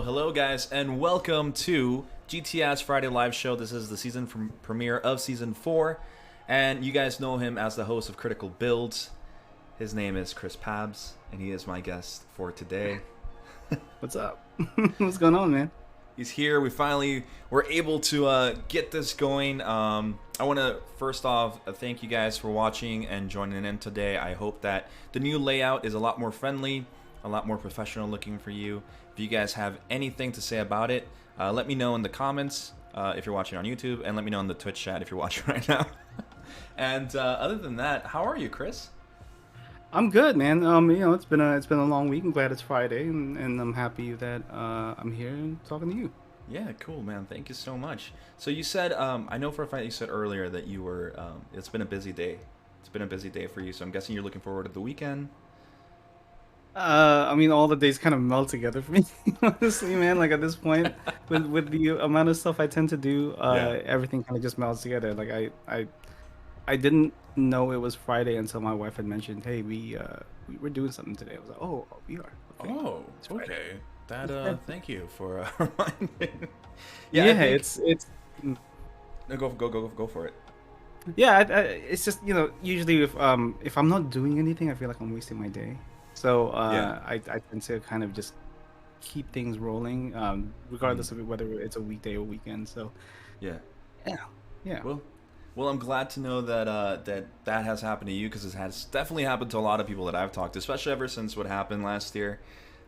Hello, guys, and welcome to GTS Friday Live Show. This is the season premiere of Season 4, and you guys know him as the host of Critical Builds. His name is Chris Pabz, and he is my guest for today. What's up? What's going on, man? He's here. We finally were able to get this going. I want to first off thank you guys for watching and joining in today. I hope that the new layout is a lot more friendly, a lot more professional looking for you. If you guys have anything to say about it, let me know in the comments if you're watching on YouTube, and let me know in the Twitch chat if you're watching right now. And other than that, how are you, Chris? I'm good, man. You know, it's been a long week. I'm glad it's Friday, and I'm happy that I'm here and talking to you. Yeah, cool, man. Thank you so much. So you said, I know for a fact you said earlier that you were. It's been a busy day. It's been a busy day for you. So I'm guessing you're looking forward to the weekend. I mean, all the days kind of meld together for me, honestly, man. Like at this point, with the amount of stuff I tend to do, everything kind of just melds together. Like I didn't know it was Friday until my wife had mentioned, "Hey, we were doing something today." I was like, "Oh, we are." Okay. Oh, okay. That thank you for reminding. It's. No, go for it. Yeah, it's just, you know, usually if I'm not doing anything, I feel like I'm wasting my day. So I tend to kind of just keep things rolling, regardless of whether it's a weekday or weekend. So yeah. Well, I'm glad to know that that has happened to you, because it has definitely happened to a lot of people that I've talked to, especially ever since what happened last year.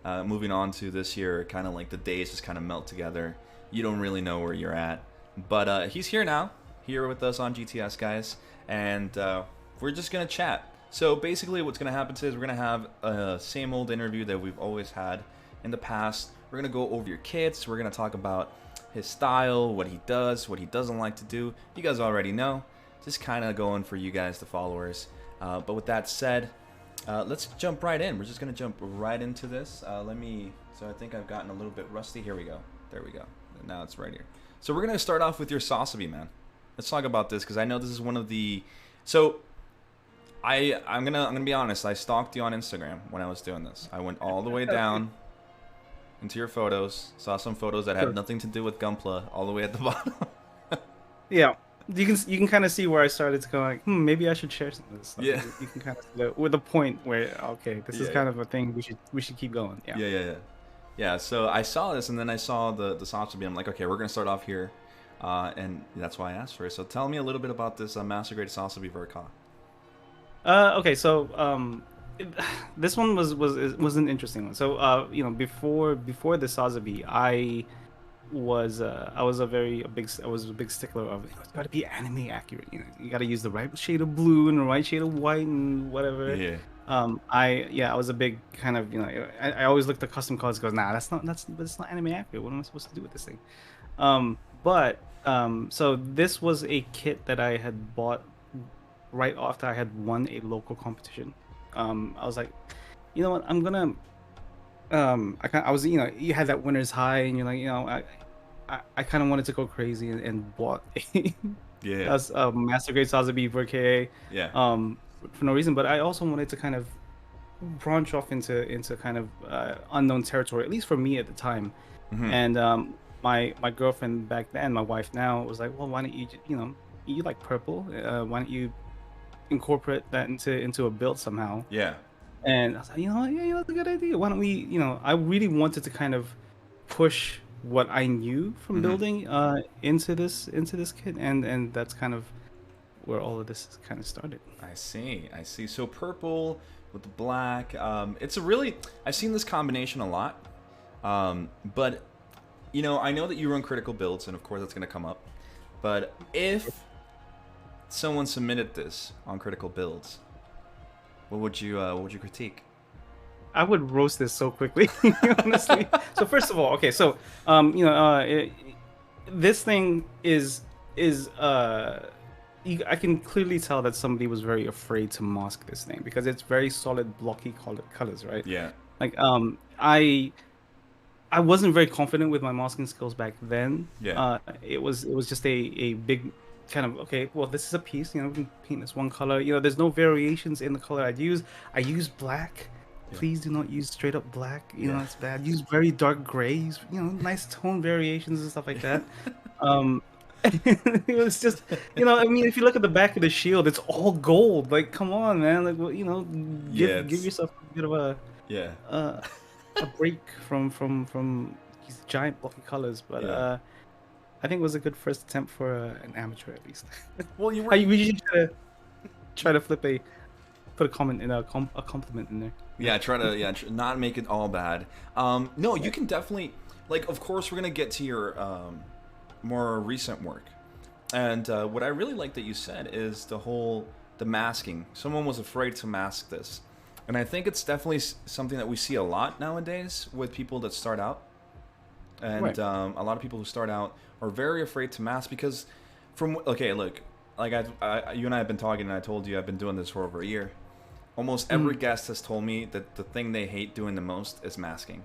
Moving on to this year, kind of like the days just kind of melt together. You don't really know where you're at. But he's here now, here with us on GTS, guys, and we're just going to chat. So basically what's going to happen is we're going to have a same old interview that we've always had in the past. We're going to go over your kits. We're going to talk about his style, what he does, what he doesn't like to do. You guys already know. Just kind of going for you guys, the followers. But with that said, let's jump right in. We're just going to jump right into this. So I think I've gotten a little bit rusty. Here we go. There we go. Now it's right here. So we're going to start off with your Sazabi, man. Let's talk about this, because I know this is one of the... So... I'm gonna be honest. I stalked you on Instagram when I was doing this. I went all the way down into your photos, saw some photos that had Sure. nothing to do with Gunpla, all the way at the bottom. Yeah, you can kind of see where I started to go like, maybe I should share some of this stuff. Yeah, You can kind of see with a point where okay, this is yeah, kind of a thing we should keep going. Yeah. yeah, yeah, yeah. Yeah. So I saw this, and then I saw the Sazabi. I'm like, okay, we're gonna start off here, and that's why I asked for it. So tell me a little bit about this master grade Sazabi ver.Ka. Okay, so it- this one was an interesting one. So before the Sazabi, I was a big stickler of it's got to be anime accurate. You got to use the right shade of blue and the right shade of white and whatever. Yeah. I was a big kind of I always looked at custom colors. Goes nah, that's not anime accurate. What am I supposed to do with this thing? So this was a kit that I had bought right after I had won a local competition. I was like, you know what, I'm gonna I was you had that winner's high and you're like I kind of wanted to go crazy and bought a Yeah. as a master grade Sazabi ver.Ka Yeah. for no reason, but I also wanted to kind of branch off into kind of unknown territory, at least for me at the time. Hmm. And my girlfriend back then, my wife now, was like, well, why don't you like purple? Why don't you incorporate that into a build somehow? Yeah. And I was like, what? Yeah, that's a good idea. Why don't we? I really wanted to kind of push what I knew from Hmm. building into this kit, and that's kind of where all of this kind of started. I see. I see. So purple with the black. It's a really. I've seen this combination a lot. But I know that you run critical builds, and of course that's going to come up. But if someone submitted this on critical builds, what would you critique? I would roast this so quickly, honestly. So first of all, okay, so this thing is I can clearly tell that somebody was very afraid to mask this thing because it's very solid, blocky colors, right? Yeah. Like I wasn't very confident with my masking skills back then. Yeah. It was just a big kind of okay. Well, this is a piece. We can paint this one color. There's no variations in the color I'd use. I use black. Yeah. Please do not use straight up black. Yeah. It's bad. Use very dark grays. Nice tone variations and stuff like that. Um, it was just, I mean, if you look at the back of the shield, it's all gold. Like, come on, man. Like, well, Yeah. give yourself a bit of Yeah. a break from these giant blocky colors. But Yeah. I think it was a good first attempt for an amateur at least. Well, you were. I usually try to put a comment in a compliment in there. Yeah, try to not make it all bad. No, you can definitely of course we're gonna get to your more recent work, and what I really like that you said is the masking. Someone was afraid to mask this, and I think it's definitely something that we see a lot nowadays with people that start out, and Right. a lot of people who start out are very afraid to mask because look, like you and I have been talking, and I told you I've been doing this for over a year. Almost every guest has told me that the thing they hate doing the most is masking.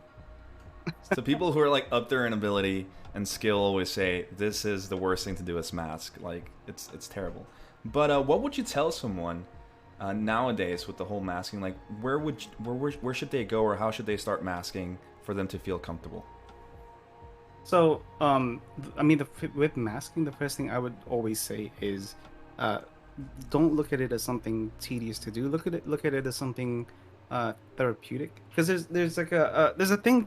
So people who are up there in ability and skill always say this is the worst thing to do is mask. Like it's terrible. But what would you tell someone nowadays with the whole masking? Like where should they go or how should they start masking for them to feel comfortable? So, I mean, with masking, the first thing I would always say is, don't look at it as something tedious to do. Look at it as something therapeutic. Because there's like there's a thing,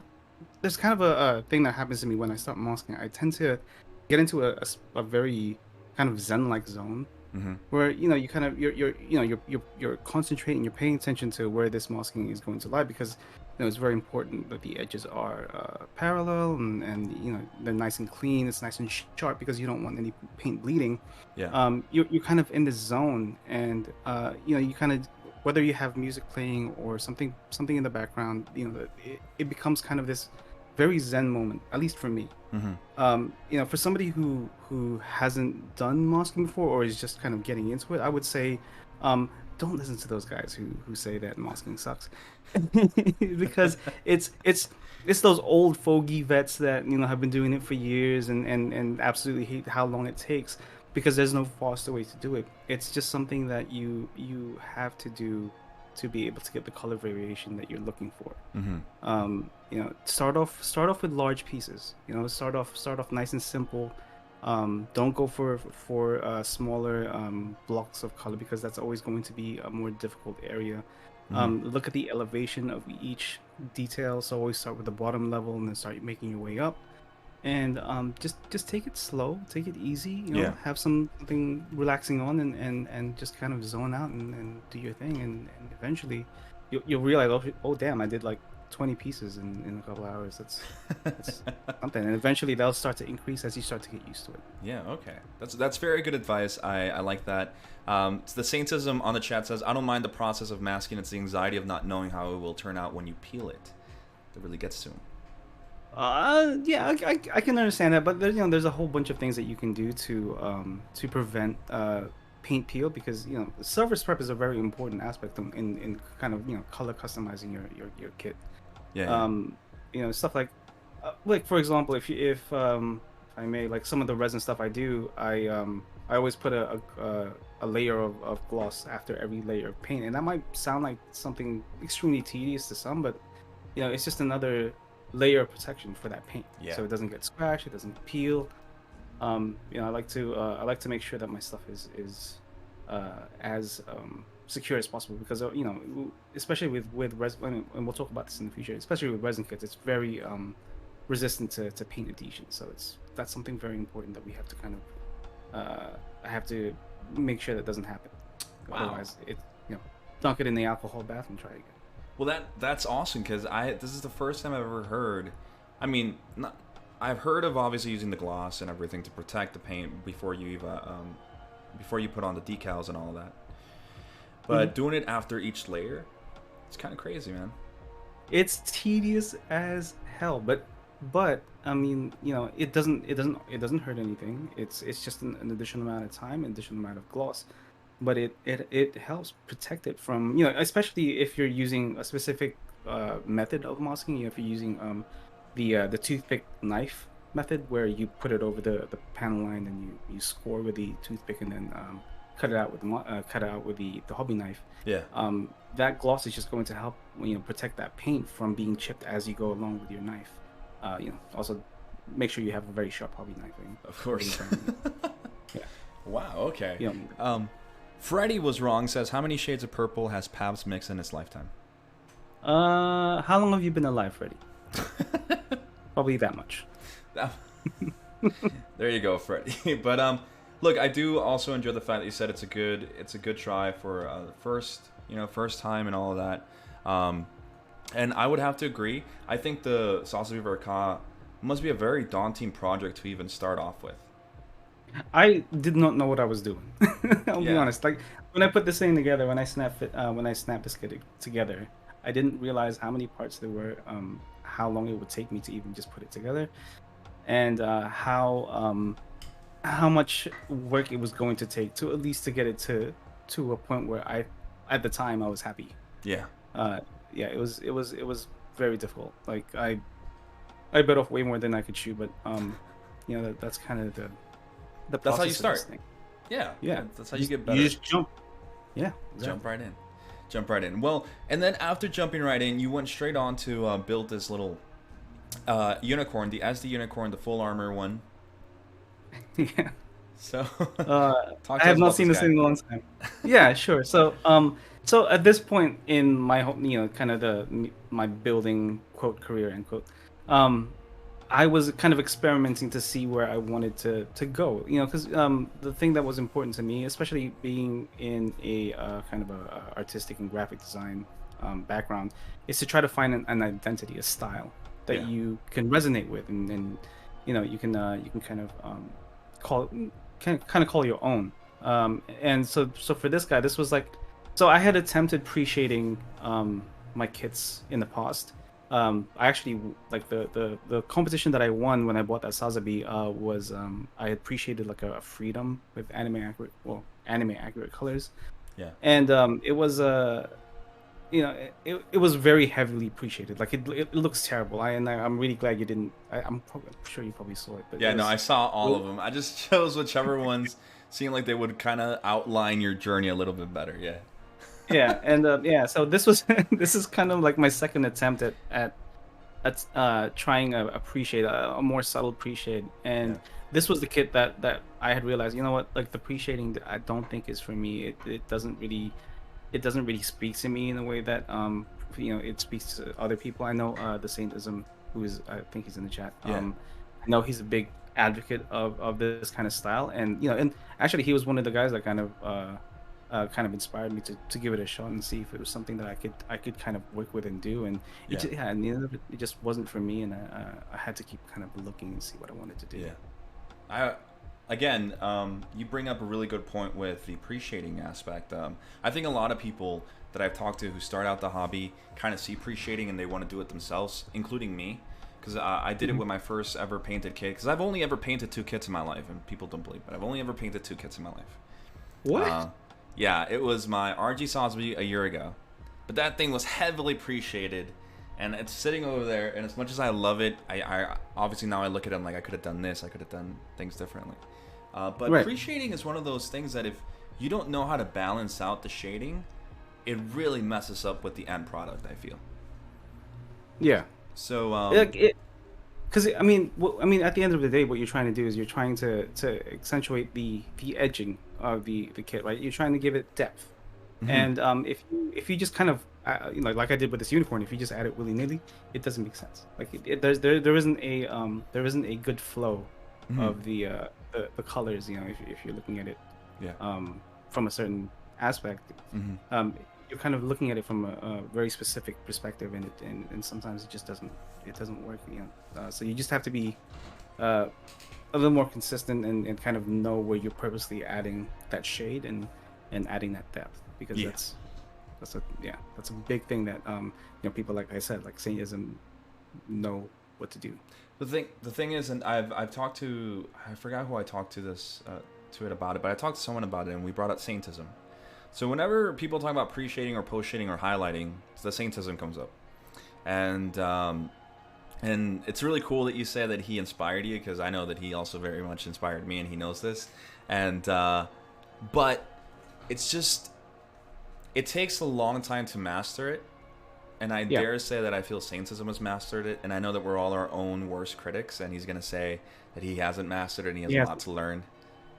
there's kind of a thing that happens to me when I start masking. I tend to get into a very kind of zen-like zone Mm-hmm. where you kind of you're concentrating, you're paying attention to where this masking is going to lie because it's very important that the edges are parallel and they're nice and clean, it's nice and sharp because you don't want any paint bleeding. Yeah. You're kind of in this zone, and you kind of, whether you have music playing or something in the background, it becomes kind of this very zen moment, at least for me. Mm-hmm. For somebody who hasn't done masking before or is just kind of getting into it, I would say don't listen to those guys who say that masking sucks. Because it's those old fogey vets that have been doing it for years and absolutely hate how long it takes. because there's no faster way to do it. It's just something that you have to do to be able to get the color variation that you're looking for. Mm-hmm. Start off with large pieces. Start off nice and simple. Don't go for smaller blocks of color, because that's always going to be a more difficult area. Mm-hmm. Look at the elevation of each detail. So always start with the bottom level and then start making your way up. And just take it slow, take it easy. Yeah. Have something relaxing on, and just kind of zone out and do your thing. And eventually, you'll realize, oh damn, I did like 20 pieces in a couple hours. That's something. And eventually, they'll start to increase as you start to get used to it. Yeah, okay. That's very good advice. I like that. The Saintism on the chat says, I don't mind the process of masking. It's the anxiety of not knowing how it will turn out when you peel it that really gets to him. Yeah, I can understand that, but there's a whole bunch of things that you can do to prevent paint peel, because surface prep is a very important aspect in kind of color customizing your kit. Yeah. Stuff like for example, if I may, like some of the resin stuff I do, I always put a layer of gloss after every layer of paint, and that might sound like something extremely tedious to some, but it's just another layer of protection for that paint, Yeah. so it doesn't get scratched, it doesn't peel. I like to make sure that my stuff is as secure as possible, because especially with resin, and we'll talk about this in the future, especially with resin kits, it's very resistant to paint adhesion. So that's something very important that we have to kind of I have to make sure that doesn't happen. Wow. Otherwise, dunk it in the alcohol bath and try again. Well, that's awesome, because this is the first time I've ever heard. I mean, I've heard of obviously using the gloss and everything to protect the paint before you put on the decals and all of that. But doing it after each layer, it's kind of crazy, man. It's tedious as hell, but I mean, it doesn't hurt anything. It's just an additional amount of time, an additional amount of gloss. But it helps protect it from, especially if you're using a specific method of masking. If you're using the toothpick knife method, where you put it over the panel line and you score with the toothpick, and then cut it out with the hobby knife. Yeah. That gloss is just going to help protect that paint from being chipped as you go along with your knife. Also make sure you have a very sharp hobby knife. Of course. Yeah. Wow. Okay. Freddy was wrong. Says, how many shades of purple has Pabz mixed in his lifetime? How long have you been alive, Freddy? Probably that much. There you go, Freddy. But look, I do also enjoy the fact that you said it's a good try for first time and all of that. And I would have to agree. I think the Sazabi ver.Ka must be a very daunting project to even start off with. I did not know what I was doing. I'll be honest. Like when I put this thing together, when I snapped this kit together, I didn't realize how many parts there were, how long it would take me to even just put it together, and how much work it was going to take to at least to get it to a point where at the time I was happy. Yeah. It was very difficult. Like I bit off way more than I could chew, but that's kind of that's how you start. Yeah. That's how you get better. You just jump. Yeah, exactly. Jump right in. Well, and then after jumping right in, you went straight on to build this little unicorn, the SD unicorn, the full armor one. Yeah. So I have not seen this thing in a long time. Yeah, sure. So at this point in my whole, kind of my building quote career end quote, I was kind of experimenting to see where I wanted to go, because the thing that was important to me, especially being in a kind of a artistic and graphic design background, is to try to find an identity, a style that you can resonate with, and you can kind of call your own. And so for this guy, this was like, so I had attempted pre-shading my kits in the past. I actually, like the competition that I won when I bought that Sazabi was I had pre-shaded like a Freedom with anime accurate colors. Yeah. And it was it was very heavily pre-shaded. Like it looks terrible. I'm really glad you didn't. I'm sure you probably saw it. But I saw all of them. I just chose whichever ones Seemed like they would kind of outline your journey a little bit better. Yeah. Yeah, and yeah, so this was this is kind of like my second attempt at trying a appreciate a more subtle appreciate, Yeah. and this was the kit that I had realized, you know what, like the appreciating I don't think is for me. It doesn't really speak to me in a way that it speaks to other people. I know the Saintism, who is, I think he's in the chat. Yeah. I know he's a big advocate of this kind of style, and and actually he was one of the guys that kind of inspired me to give it a shot and see if it was something that I could kind of work with and do. And Yeah. yeah, and it just wasn't for me, and I had to keep kind of looking and see what I wanted to do. Yeah. You bring up a really good point with the appreciating aspect. I think a lot of people that I've talked to who start out the hobby kind of see appreciating and they want to do it themselves, including me, because I did it with my first ever painted kit. Because I've only ever painted 2 kits in my life, and people don't believe, but I've only ever painted 2 kits in my life. What? Yeah, it was my RG Sazabi a year ago, but that thing was heavily appreciated, and it's sitting over there. And as much as I love it, I obviously now I look at it, I'm like, I could have done this, I could have done things differently. But Right. appreciating is one of those things that if you don't know how to balance out the shading, it really messes up with the end product, I feel. Yeah. So Because I mean, at the end of the day, what you're trying to do is you're trying to accentuate the edging of the kit, right? You're trying to give it depth, and if you just kind of like I did with this unicorn, if you just add it willy nilly, it doesn't make sense. Like there isn't a good flow of the colors. If you're looking at it from a certain aspect, you're kind of looking at it from a very specific perspective, and sometimes it just doesn't work. So you just have to be a little more consistent and kind of know where you're purposely adding that shade and adding that depth, because that's a big thing that people, like I said, like Saintism, know what to do. the thing is, and I've talked to, I forgot who I talked to to it about it, but I talked to someone about it, and we brought up Saintism. So whenever people talk about pre-shading or post-shading or highlighting, the Saintism comes up. And it's really cool that you say that he inspired you, because I know that he also very much inspired me, and he knows this. And but it's just, it takes a long time to master it. And I dare say that I feel Saintism has mastered it. And I know that we're all our own worst critics, and he's going to say that he hasn't mastered it and he has a lot to learn.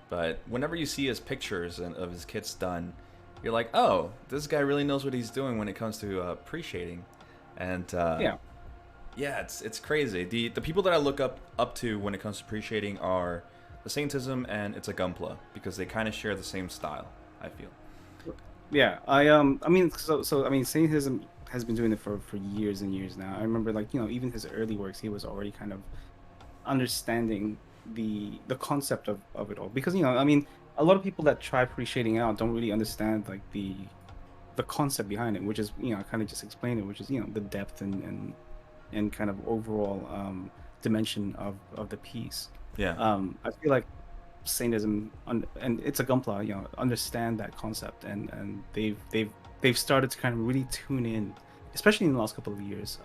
But whenever you see his pictures of his kits done, you're like, oh, this guy really knows what he's doing when it comes to pre-shading. And it's crazy. The people that I look up to when it comes to pre-shading are the Saintism and it's a Gunpla, because they kind of share the same style, I feel. Yeah, I mean, Saintism has been doing it for years and years now. I remember, like, even his early works, he was already kind of understanding the concept of it all, because I mean, a lot of people that try pre-shading out don't really understand like the concept behind it, which is I kind of just explained it, which is the depth and kind of overall dimension of the piece. I feel like Saintism and it's a Gunpla, understand that concept, and they've started to kind of really tune in, especially in the last couple of years,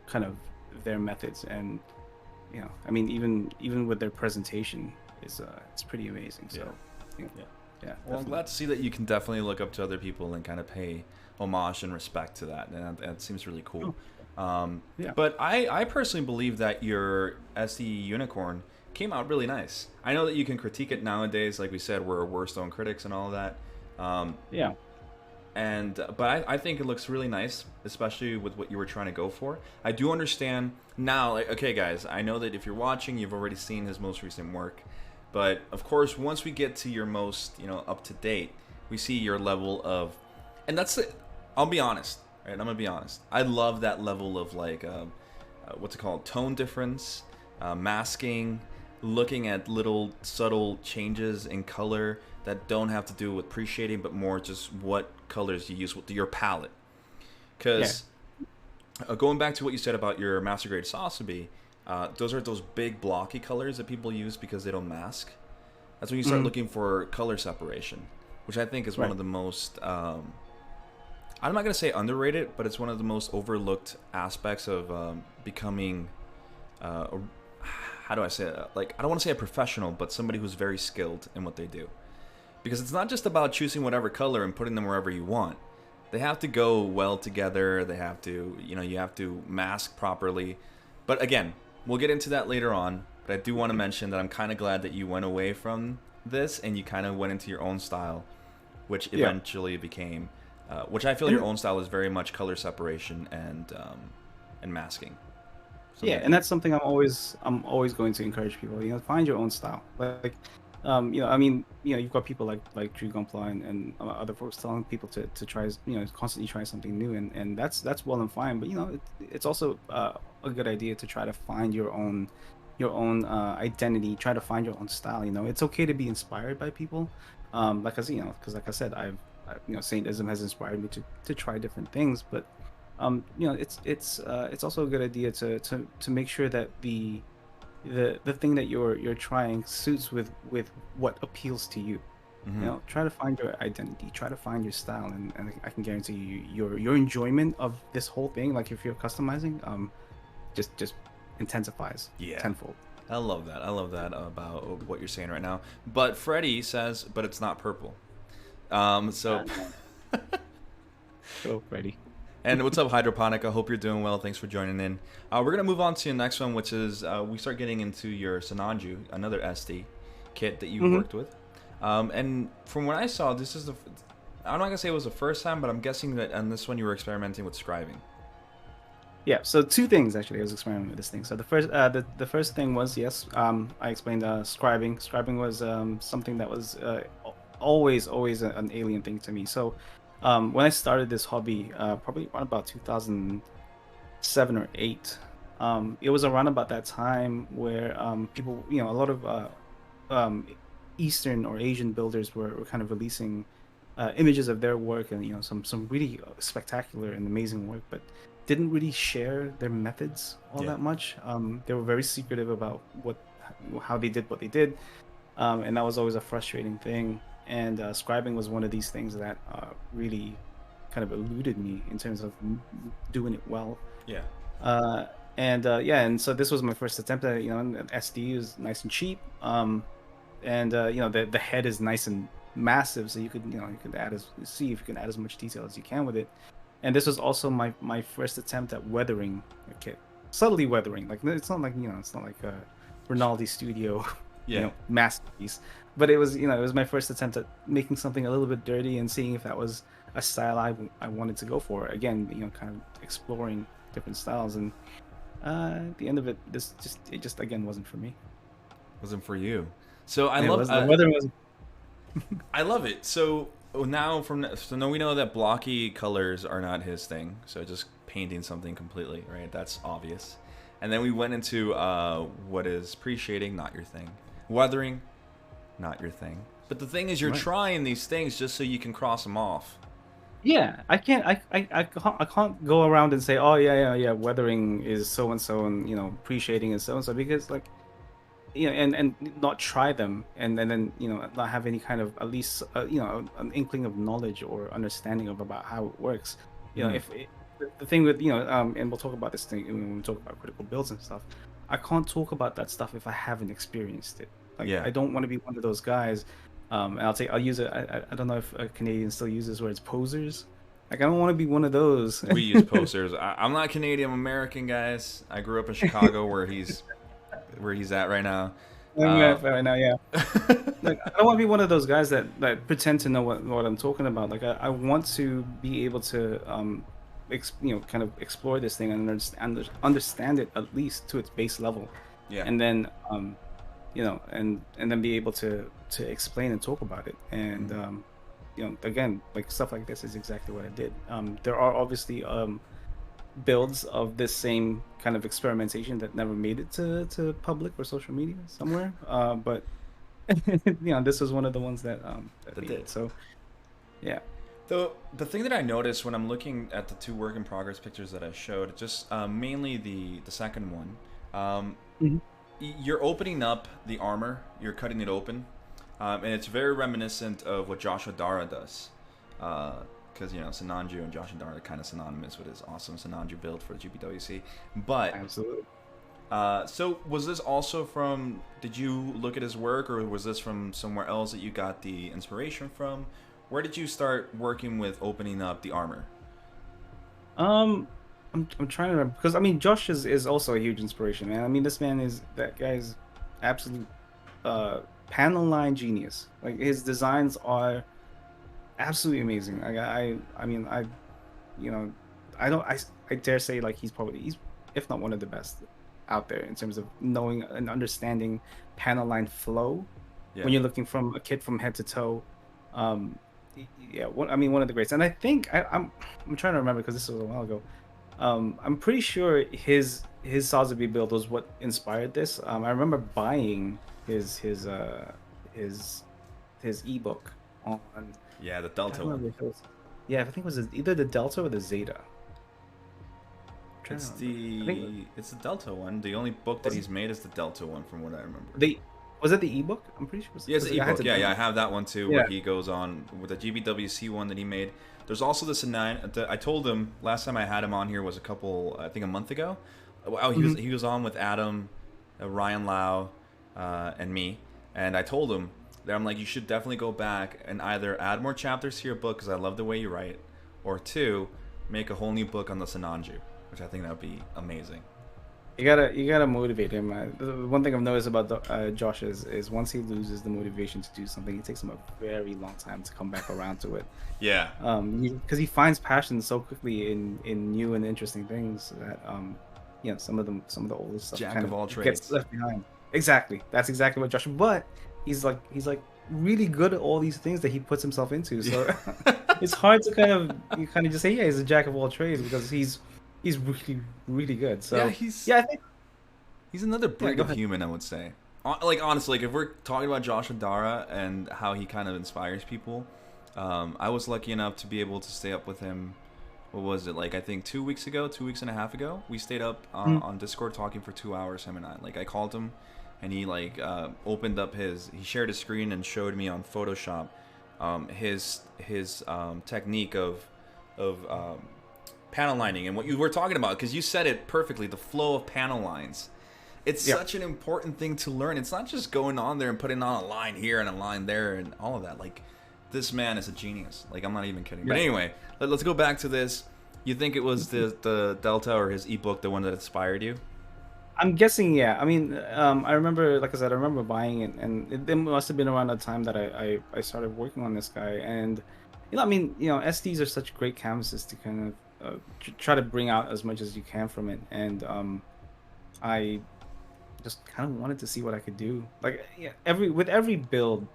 kind of their methods. And I mean, even with their presentation, it's pretty amazing. So yeah. Well, I'm glad to see that you can definitely look up to other people and kind of pay homage and respect to that, and that seems really cool. But I personally believe that your SD Unicorn came out really nice. I know that you can critique it nowadays, like we said, we're worst own critics and all that. But I think it looks really nice, especially with what you were trying to go for. I do understand now, like, okay guys, I know that if you're watching, you've already seen his most recent work, but of course once we get to your most up to date, we see your level of, and that's it. I'll be honest, right? I'm gonna be honest. I love that level of like what's it called, tone difference, masking, looking at little subtle changes in color that don't have to do with pre-shading, but more just what colors you use with your palette. Because going back to what you said about your master grade Sazabi, those are those big blocky colors that people use because they don't mask. That's when you start looking for color separation, which I think is one of the most I'm not going to say underrated, but it's one of the most overlooked aspects of becoming how do I say it? Like, I don't want to say a professional, but somebody who's very skilled in what they do. Because it's not just about choosing whatever color and putting them wherever you want. They have to go well together. They have to, you have to mask properly. But again, we'll get into that later on. But I do want to mention that I'm kind of glad that you went away from this and you kind of went into your own style, which eventually became, which I feel your own style is very much color separation and masking. And that's something I'm always going to encourage people. Find your own style. Like, I mean, you've got people like Drew Gunpla and other folks telling people to try, constantly try something new, and that's well and fine. But it's also a good idea to try to find your own identity. Try to find your own style. It's okay to be inspired by people. Because like I said, I've Saintism has inspired me to try different things, but it's also a good idea to make sure that the thing that you're trying suits with what appeals to you. Try to find your identity, try to find your style, and I can guarantee you your enjoyment of this whole thing, like if you're customizing, just intensifies tenfold. I love that about what you're saying right now. But Freddie says, but it's not purple. So Go Freddie. And what's up, Hydroponic? Hope you're doing well. Thanks for joining in. We're going to move on to the next one, which is we start getting into your Sinanju, another SD kit that you worked with. And from what I saw, this is I'm not going to say it was the first time, but I'm guessing that on this one you were experimenting with scribing. Yeah, so two things actually I was experimenting with this thing. So the first thing was, yes, I explained scribing. Scribing was something that was always an alien thing to me. So when I started this hobby, probably around about 2007 or 8, it was around about that time where people, a lot of Eastern or Asian builders were kind of releasing images of their work, and some really spectacular and amazing work, but didn't really share their methods all that much. They were very secretive about how they did what they did, and that was always a frustrating thing. And scribing was one of these things that really kind of eluded me in terms of doing it well. Yeah. And so this was my first attempt at it. And SD is nice and cheap. The head is nice and massive, so you could see if you can add as much detail as you can with it. And this was also my first attempt at weathering a kit, subtly weathering. Like it's not like a Rinaldi Studio, masterpiece. But it was my first attempt at making something a little bit dirty and seeing if that was a style I wanted to go for. Again, kind of exploring different styles. And at the end of it, it just again wasn't for me. Wasn't for you. So I love it. So now we know that blocky colors are not his thing. So just painting something completely, right? That's obvious. And then we went into what is pre-shading, not your thing. Weathering, not your thing. But the thing is, you're trying these things just so you can cross them off. Yeah, I can't go around and say, oh yeah, weathering is so and so, and pre-shading is so and so, because and not try them, and then not have any kind of at least an inkling of knowledge or understanding about how it works. If the thing with and we'll talk about this thing when we talk about critical builds and stuff. I can't talk about that stuff if I haven't experienced it. I don't want to be one of those guys. And I'll use it. I don't know if a Canadian still uses words posers. Like, I don't want to be one of those. We use posers. I'm not Canadian. I'm American, guys. I grew up in Chicago, where he's at right now. Right now, yeah. Like, I don't want to be one of those guys that pretend to know what I'm talking about. Like, I want to be able to kind of explore this thing and understand it at least to its base level. Yeah. And then and then be able to explain and talk about it. And again, like stuff like this is exactly what I did. There are obviously builds of this same kind of experimentation that never made it to public or social media somewhere. But this was one of the ones that did. So yeah. The thing that I noticed when I'm looking at the two work in progress pictures that I showed, just mainly the second one, you're opening up the armor, you're cutting it open, and it's very reminiscent of what Joshua Dara does, because Sinanju and Joshua Dara are kind of synonymous with his awesome Sinanju build for the GPWC. But absolutely, So was this also from? Did you look at his work, or was this from somewhere else that you got the inspiration from? Where did you start working with opening up the armor? Um, I'm trying to remember because I mean Josh is also a huge inspiration, man. I mean this man is that guy's absolute uh panel line genius. Like his designs are absolutely amazing. I mean you know I don't I dare say like he's if not one of the best out there in terms of knowing and understanding panel line flow Yeah. when you're looking from a kit from head to toe. Um, yeah, I mean one of the greats. And I think I'm trying to remember because this was a while ago. I'm pretty sure his Sazabi build was what inspired this. I remember buying his his ebook on. Yeah, the I don't Delta one. remember if it was. Yeah, I think it was either the Delta or the Zeta. I'm trying to It's remember. I think the Delta one. The only book that was he's made is the Delta one, from what I remember. the was it the ebook? I'm pretty sure it was Yeah, it's the I had ebook. to Yeah, yeah, I download. have that one too, where Yeah. he goes on with the GBWC one that he made. There's also the Sinanju. I told him last time I had him on here was I think a month ago. Oh, Mhm. he was on with Adam, Ryan Lau, and me, and I told him that I'm like, you should definitely go back and either add more chapters to your book because I love the way you write, or two, make a whole new book on the Sinanju, which I think that would be amazing. You gotta motivate him. The one thing I've noticed about Josh is once he loses the motivation to do something, it takes him a very long time to come back around to it. Yeah, Because he finds passion so quickly in new and interesting things that some of the older stuff jack kind of all of gets trades. left behind. Exactly, that's exactly what Josh. But he's like really good at all these things that he puts himself into. So it's hard to you kind of just say yeah he's a jack of all trades because he's really really good. Yeah, So yeah, I think he's another yeah. brig Go of ahead. human, I would say. Like honestly, like if we're talking about Josh Adara and how he kind of inspires people, I was lucky enough to be able to stay up with him. What was it like? I think 2 weeks ago, 2 weeks and a half ago, we stayed up Mm, on Discord talking for 2 hours. Him and I. Like I called him, and he like opened up he shared his screen and showed me on Photoshop, his technique of panel lining and what you were talking about because you said it perfectly, the flow of panel lines. It's yeah. such an important thing to learn. It's not just going on there and putting on a line here and a line there and all of that. Like this man is a genius. Like I'm not even kidding. But Yeah. anyway, let's go back to this. You think it was the Delta or his ebook the one that inspired you? I'm guessing, yeah. I mean, I remember, like I said, I remember buying it, and it must have been around the time that I started working on this guy. And I mean, SDs are such great canvases to kind of try to bring out as much as you can from it. And I just kind of wanted to see what I could do. Like, yeah, every build,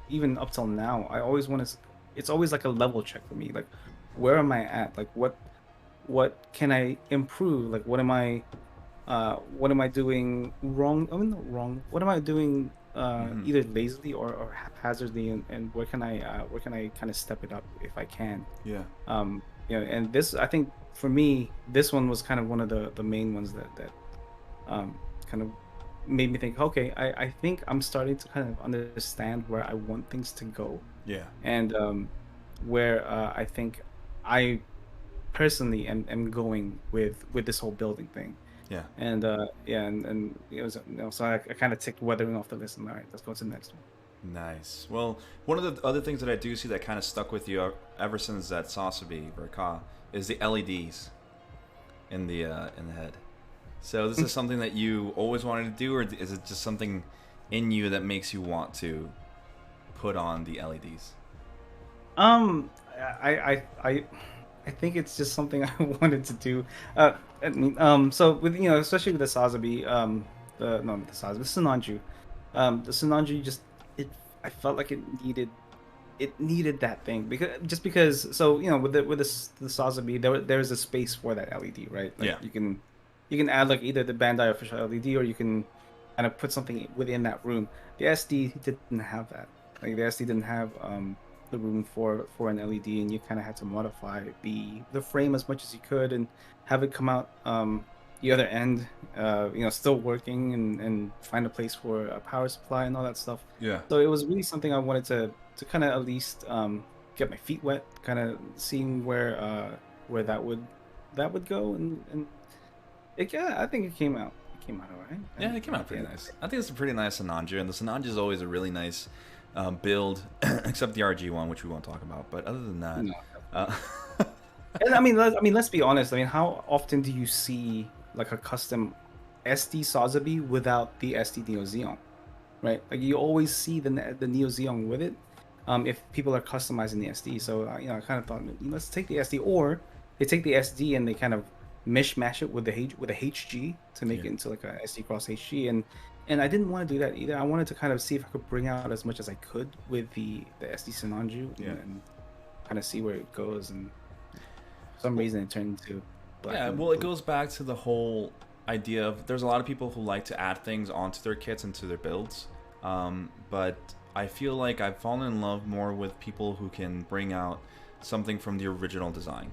even up till now, I always want to. It's always like a level check for me. Like, where am I at? Like, what can I improve? Like, what am I doing wrong? I mean, not wrong. What am I doing Hmm. either lazily or haphazardly, and where can I kind of step it up if I can? Yeah. And this I think for me, this one was kind of one of the main ones that kind of made me think, okay, I think I'm starting to kind of understand where I want things to go, Yeah. and where I think I personally am going with this whole building thing. Yeah. And yeah, and it was so I kind of ticked weathering off the list. And all right, let's go to the next one. Nice. Well, one of the other things that I do see that kind of stuck with you ever since that Sazabi ver.Ka is the LEDs in the head. So this is something that you always wanted to do, or is it just something in you that makes you want to put on the LEDs? Um, I think it's just something I wanted to do. I mean, so with especially with the Sazabi, the no, not the Sazabi, the Sinanju, the Sinanju just it. I felt like it needed that thing because so with the Sazabi there's a space for that LED, right? Like Yeah. you can add like either the Bandai official LED or you can kind of put something within that room. The SD didn't have that. Like the SD didn't have the room for an LED, and you kind of had to modify the frame as much as you could and have it come out the other end, still working and find a place for a power supply and all that stuff. Yeah. So it was really something I wanted to kind of at least get my feet wet, kind of seeing where that would go, and yeah, I think it came out. It came out alright. Yeah, it came out pretty nice. I think it's a pretty nice Sinanju, and the Sinanju is always a really nice build, except the RG one, which we won't talk about. But other than that, No. uh, And let's be honest. I mean, how often do you see like a custom SD Sazabi without the SD Neo Xeon, right? Like you always see the Neo Xeon with it. If people are customizing the SD, so I kind of thought, let's take the SD, or they take the SD and they kind of mishmash it with the HG to make it into like a SD cross HG, and I didn't want to do that either. I wanted to kind of see if I could bring out as much as I could with the SD Sinanju and kind of see where it goes, and for some reason it turned into black. Yeah, well, it goes back to the whole idea of there's a lot of people who like to add things onto their kits and to their builds, but I feel like I've fallen in love more with people who can bring out something from the original design.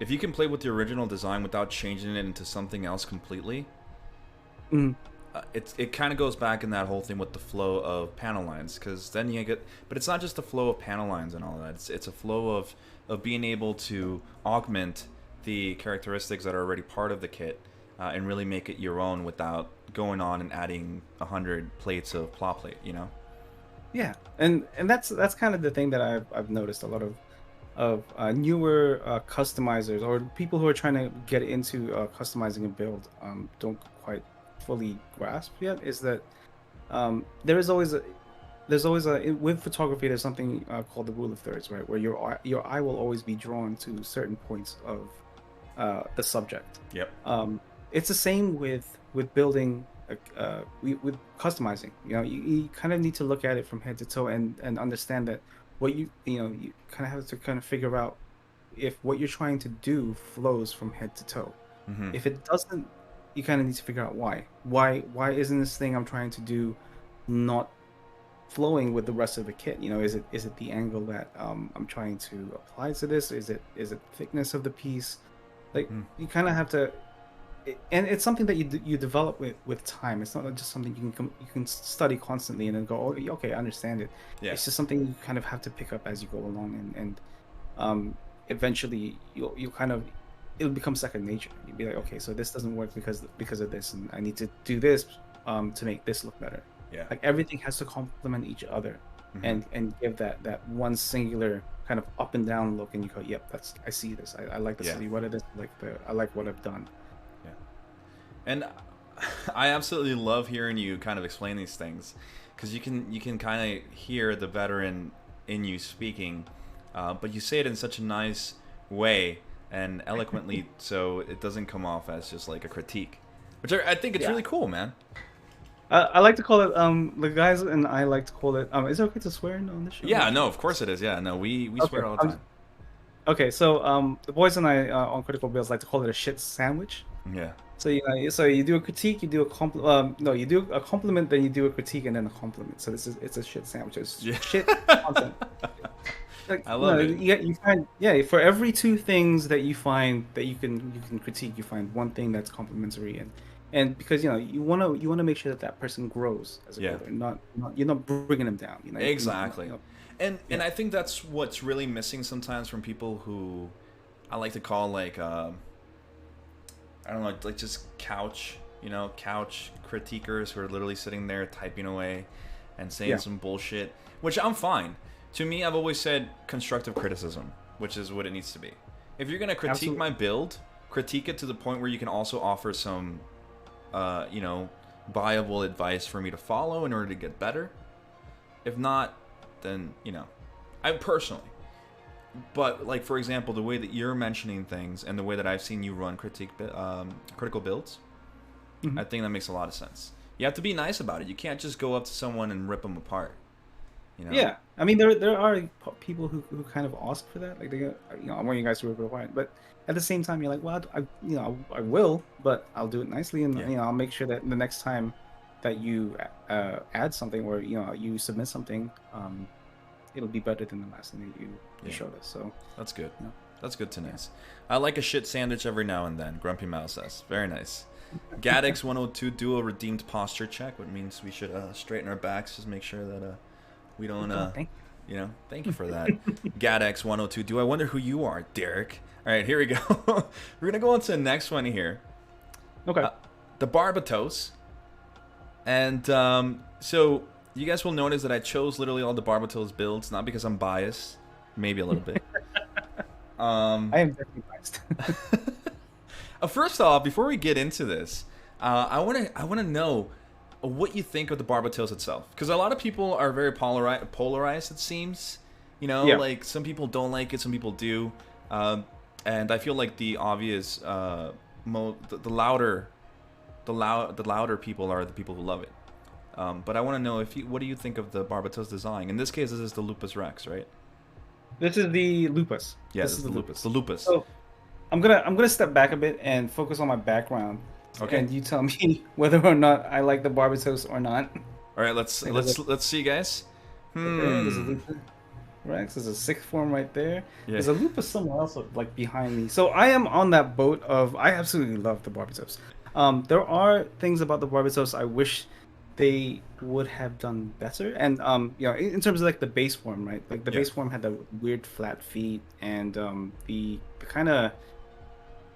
If you can play with the original design without changing it into something else completely, it kind of goes back in that whole thing with the flow of panel lines, because then you get, but it's not just the flow of panel lines and all that. It's a flow of being able to augment the characteristics that are already part of the kit and really make it your own without going on and adding 100 plates of plot plate, you know? Yeah, and that's kind of the thing that I've noticed a lot of newer customizers or people who are trying to get into customizing a build don't quite fully grasp yet, is that there's always a with photography there's something called the rule of thirds, right, where your eye will always be drawn to certain points of the subject. Yep. It's the same with building with customizing. You kind of need to look at it from head to toe and understand that what you kind of have to kind of figure out if what you're trying to do flows from head to toe. If it doesn't, you kind of need to figure out why isn't this thing I'm trying to do not flowing with the rest of the kit. Is it the angle that I'm trying to apply to this? Is it thickness of the piece? Like you kind of have to, and it's something that you develop with time. It's not just something you can study constantly and then go, oh, okay, I understand it. Yeah. It's just something you kind of have to pick up as you go along, and eventually you'll kind of, it'll become second nature. You'll be like, okay, so this doesn't work because of this, and I need to do this to make this look better. Yeah. Like everything has to complement each other, and give that one singular kind of up and down look, and you go, yep, I see this. I like the silhouette of this. I like what I've done. Yeah. And I absolutely love hearing you kind of explain these things, because you can kind of hear the veteran in you speaking, but you say it in such a nice way and eloquently, so it doesn't come off as just like a critique, which I think it's really cool, man. I like to call it the guys and I like to call it is it okay to swear on this show? Yeah, no, of course it is. Yeah, no, we swear all the time. Okay, so the boys and I on Critical Builds like to call it a shit sandwich. Yeah. So you do a critique, you do a compliment. No, you do a compliment, then you do a critique, and then a compliment. So it's a shit sandwich. It's shit content. Like, I love it. You find for every two things that you find that you can critique, you find one thing that's complimentary, and because you want to make sure that person grows as a builder, not you're not bringing them down. Exactly. And I think that's what's really missing sometimes from people who I like to call like I don't know, like just couch critiquers who are literally sitting there typing away and saying some bullshit, which I'm fine. To me, I've always said constructive criticism, which is what it needs to be. If you're gonna critique my build, critique it to the point where you can also offer some viable advice for me to follow in order to get better. If not, then I personally. But like, for example, the way that you're mentioning things and the way that I've seen you run critical builds, I think that makes a lot of sense. You have to be nice about it. You can't just go up to someone and rip them apart. Yeah, I mean there are people who kind of ask for that. Like they go, I want you guys to rip it apart, but at the same time you're like, well, I will, but I'll do it nicely, and I'll make sure that the next time that you add something or you submit something, it'll be better than the last thing that you showed us. So that's good. That's good to know. I like a shit sandwich every now and then. Grumpy Mouse says, very nice. Gaddix 102 do a redeemed posture check, which means we should straighten our backs, just make sure that we don't thank you for that. Gaddix 102 do I wonder who you are, Derek. All right, here we go. We're gonna go on to the next one here. Okay. the Barbatos. And so you guys will notice that I chose literally all the Barbatos builds, not because I'm biased, maybe a little bit. I am definitely biased. First off, before we get into this, I wanna know what you think of the Barbatos itself, because a lot of people are very polarized. It seems, like some people don't like it, some people do, and I feel like the obvious, the louder people are the people who love it. But I want to know what do you think of the Barbatos design? In this case, this is the Lupus Rex, right? This is the Lupus. Yeah, this is the Lupus. The Lupus. So I'm gonna step back a bit and focus on my background. Okay. And you tell me whether or not I like the Barbatos or not. All right, let's see, guys. There's a Lupus Rex. There's a sixth form right there. Yeah. There's a Lupus somewhere else, like behind me. So I am on that boat of I absolutely love the Barbatos. There are things about the Barbatos I wish they would have done better, and in terms of like the base form, right? Like the base form had the weird flat feet, and the kind of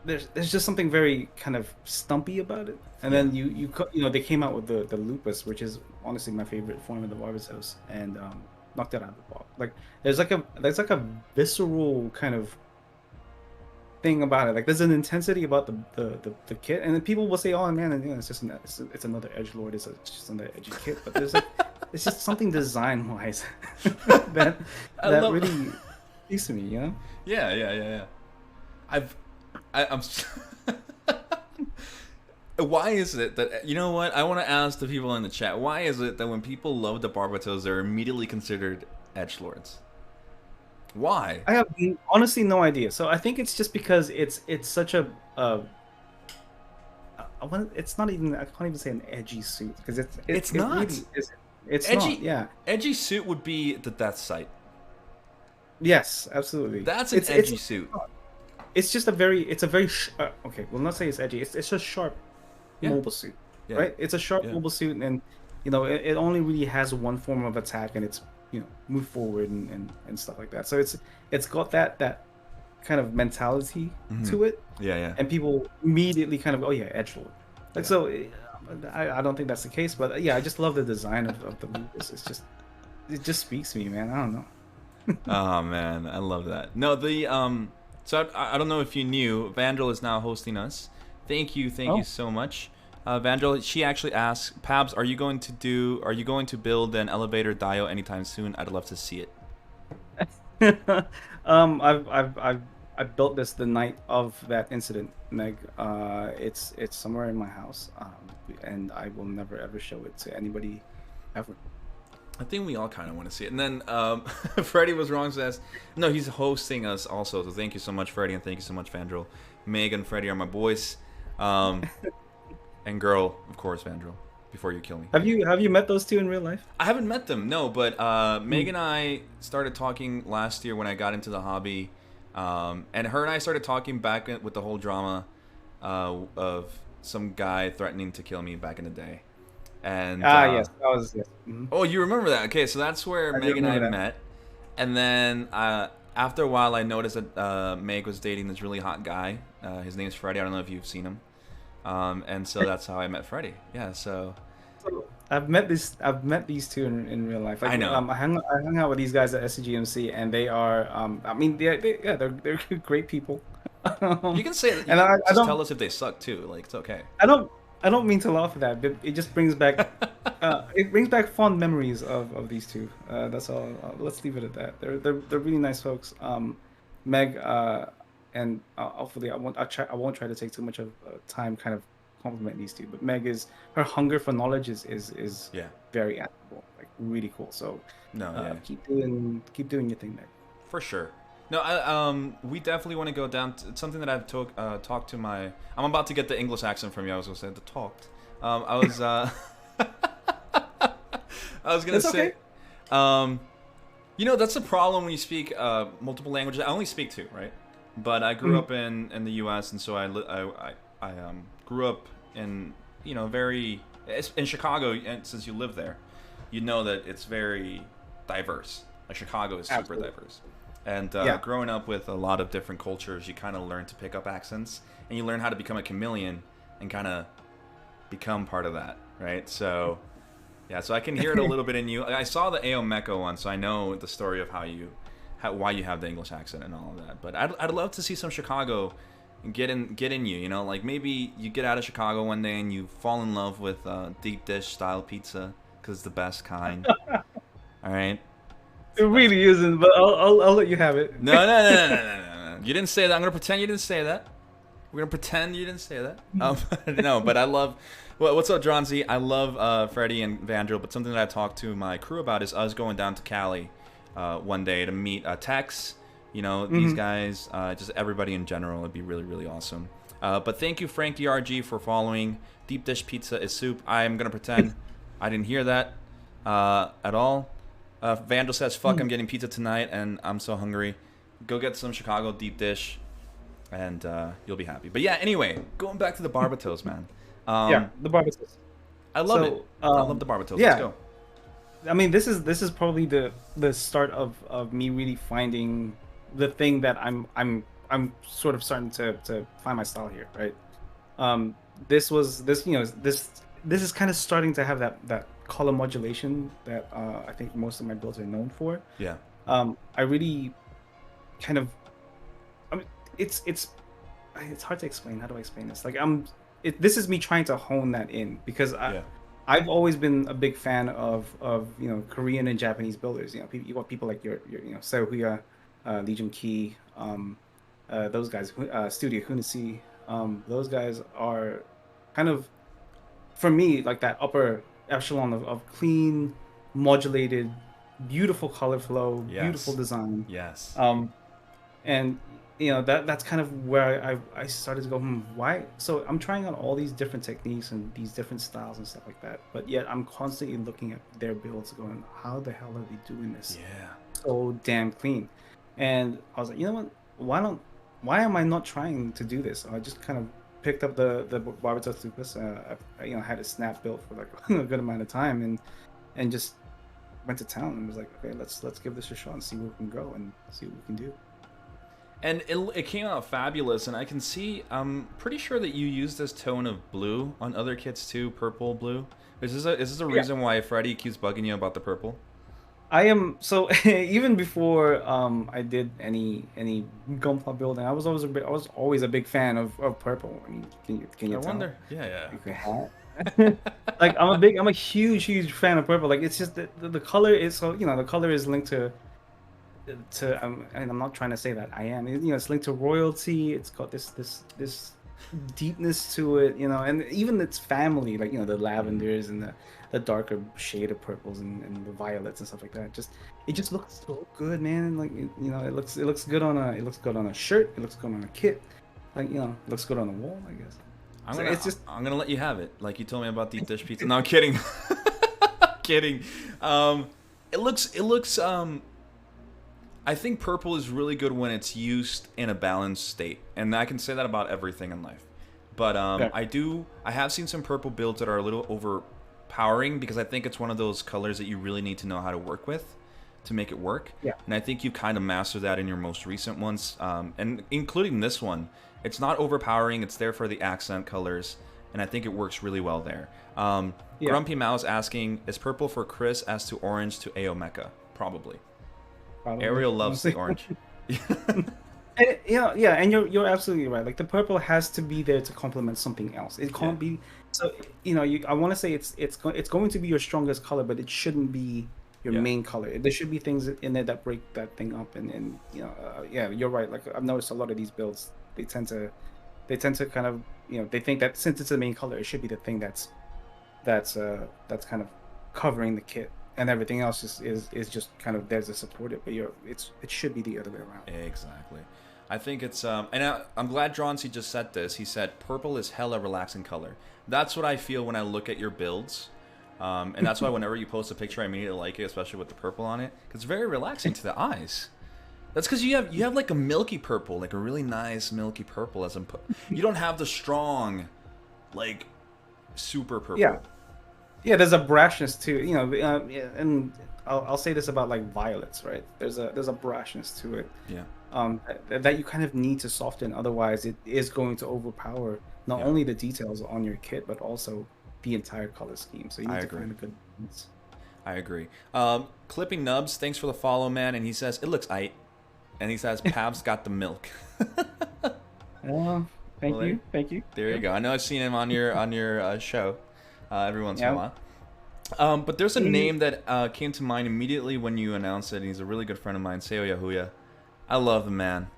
there's just something very kind of stumpy about it. And then they came out with the Lupus, which is honestly my favorite form of the Barbatos, and knocked it out of the ball. Like there's like a visceral kind of thing about it. Like there's an intensity about the kit, and then people will say, "Oh man, it's just it's another edgelord. It's just another edgy kit." But there's like it's just something design wise that really speaks to me. Yeah. I'm. Why is it that what I want to ask the people in the chat? Why is it that when people love the Barbatos, they're immediately considered edgelords? Why? I have honestly no idea. So I think it's just because it's such a it's not even, I can't even say an edgy suit, because it's not. Really it's edgy. Not, yeah. Edgy suit would be the Death Sight. Yes, absolutely. That's an edgy suit. It's just a very okay. We'll not say it's edgy. It's a sharp mobile suit, right? It's a sharp mobile suit, and it only really has one form of attack, and it's move forward and stuff like that. So it's got that kind of mentality to it. Yeah. And people immediately kind of edgelord. So I don't think that's the case, but I just love the design of the Lupus. It just speaks to me, man. I don't know. Oh man, I love that. No, so I don't know if you knew, Vandal is now hosting us. Thank you so much. Vandal, she actually asked, Pabz, are you going to build an elevator dio anytime soon? I'd love to see it. I built this the night of that incident, Meg. It's somewhere in my house, and I will never ever show it to anybody ever. I think we all kind of want to see it. And then Freddie was wrong, says, no, he's hosting us also. So thank you so much, Freddie, and thank you so much, Vandal. Meg and Freddie are my boys. And girl, of course, Vandal, before you kill me. Have you met those two in real life? I haven't met them, no, but Meg and I started talking last year when I got into the hobby. And her and I started talking back with the whole drama of some guy threatening to kill me back in the day. And yes, that was yes. Mm-hmm. Oh, you remember that? Okay, so that's where Meg and I met. And then after a while, I noticed that Meg was dating this really hot guy. His name's Freddie. I don't know if you've seen him. And so that's how I met Freddie. Yeah, so I've met these two in real life. Like, I know. I hung out with these guys at SCGMC, and they are. I mean, they're great people. You can say it. And just tell us if they suck too. Like, it's okay. I don't mean to laugh at that, but it just brings back fond memories of these two. That's all. Let's leave it at that. They're really nice folks. Meg, and hopefully I won't try to take too much of time kind of compliment these two. But Meg her hunger for knowledge is very admirable, like really cool. So keep doing your thing, Meg. For sure. No, we definitely want to go down. It's something that I've talked to my. I'm about to get the English accent from you. I was gonna say the talked. I was. I was gonna say. Okay. That's the problem when you speak multiple languages. I only speak two, right? But I grew up in the U.S. and so I grew up in in Chicago. And since you live there, you know that it's very diverse. Like Chicago is super diverse. And growing up with a lot of different cultures, you kind of learn to pick up accents, and you learn how to become a chameleon and kind of become part of that, right? So yeah, so I can hear it a little bit in you. I saw the AO Mecha one, so I know the story of why you have the English accent and all of that. But I'd love to see some Chicago get in you. You know, like maybe you get out of Chicago one day and you fall in love with deep dish style pizza because it's the best kind. All right. It really isn't, but I'll let you have it. No, no, no, no, no, no, no. You didn't say that. I'm gonna pretend you didn't say that. We're gonna pretend you didn't say that. No, but I love. Well, what's up, Dronzy? I love Freddie and Vandril, but something that I talked to my crew about is us going down to Cali one day to meet Tex. You know, these guys, just everybody in general. It'd be really, really awesome. But thank you, Frank DRG, for following. Deep dish pizza is soup. I'm gonna pretend I didn't hear that at all. Vandal says, fuck, I'm getting pizza tonight, and I'm so hungry. Go get some Chicago deep dish, and you'll be happy. But yeah, anyway, going back to the Barbatos, man. Yeah, the Barbatos. I love it. I love the Barbatos. Yeah. Let's go. I mean, this is probably the start of me really finding the thing that I'm sort of starting to find my style here, right? This is kind of starting to have that color modulation that I think most of my builds are known for. Yeah. I really kind of, I mean, it's hard to explain. How do I explain this? Like this is me trying to hone that in because I've always been a big fan of Korean and Japanese builders. You know, you got people like your Seohuya, Legion Key, those guys, Studio Hunasi. Those guys are kind of, for me, like that upper echelon of clean, modulated, beautiful color flow, beautiful design. Yes. And that's kind of where I started to go, why? So I'm trying out all these different techniques and these different styles and stuff like that, but yet I'm constantly looking at their builds going, how the hell are they doing this so damn clean? And I was like, you know what, why am I not trying to do this? So I just kind of picked up the Barbatos Lupus. I had a snap built for like a good amount of time and just went to town and was like, okay, let's give this a shot and see where we can go and see what we can do. And it came out fabulous, and I can see, I'm pretty sure that you use this tone of blue on other kits too, purple, blue. Is this a reason why Freddie keeps bugging you about the purple? I am, so even before I did any Gunpla building, I was always a big fan of purple. I mean, can you tell? Wonder. Yeah. Like I'm a huge fan of purple. Like it's just the color is so, the color is linked to and I'm not trying to say that I am. It's linked to royalty. It's got this deepness to it, and even its family, like the lavenders and the darker shade of purples and the violets and stuff like that. It just looks so good, man. Like it looks good on a shirt. It looks good on a kit. Like it looks good on the wall, I guess. I'm gonna let you have it. Like you told me about deep dish pizza. No, I'm kidding. Kidding. It looks. I think purple is really good when it's used in a balanced state, and I can say that about everything in life. But I have seen some purple builds that are a little overpowering because I think it's one of those colors that you really need to know how to work with to make it work. Yeah. And I think you kind of mastered that in your most recent ones, and including this one. It's not overpowering. It's there for the accent colors, and I think it works really well there. Grumpy Mouse asking, is purple for Chris as to orange to AO Mecha? Probably. Ariel loves the orange. And, and you're absolutely right. Like the purple has to be there to complement something else. It can't be. So I want to say it's going to be your strongest color, but it shouldn't be your main color. There should be things in there that break that thing up. And you're right. Like I've noticed a lot of these builds, they tend to kind of they think that since it's the main color, it should be the thing that's kind of covering the kit. And everything else is just kind of there to support it, but it should be the other way around. Exactly. I think it's and I'm glad Droncy just said this. He said purple is hella relaxing color. That's what I feel when I look at your builds, and that's why whenever you post a picture, I immediately like it, especially with the purple on it, because it's very relaxing to the eyes. That's because you have like a milky purple, like a really nice milky purple. You don't have the strong, like super purple. Yeah. Yeah, there's a brashness too, and I'll say this about like violets, right? There's a brashness to it. Yeah. That you kind of need to soften, otherwise it is going to overpower not only the details on your kit, but also the entire color scheme. So you I need to agree. find a good balance. I agree. Clipping Nubs, thanks for the follow, man. And he says it looks aight. And he says Pab's got the milk. Oh, Well, thank you, thank you. there you Yep. go. I know I've seen him on your show every once in a Yeah. while. But there's a name that came to mind immediately when you announced it. And he's a really good friend of mine, Seo Yahuya. I love the man.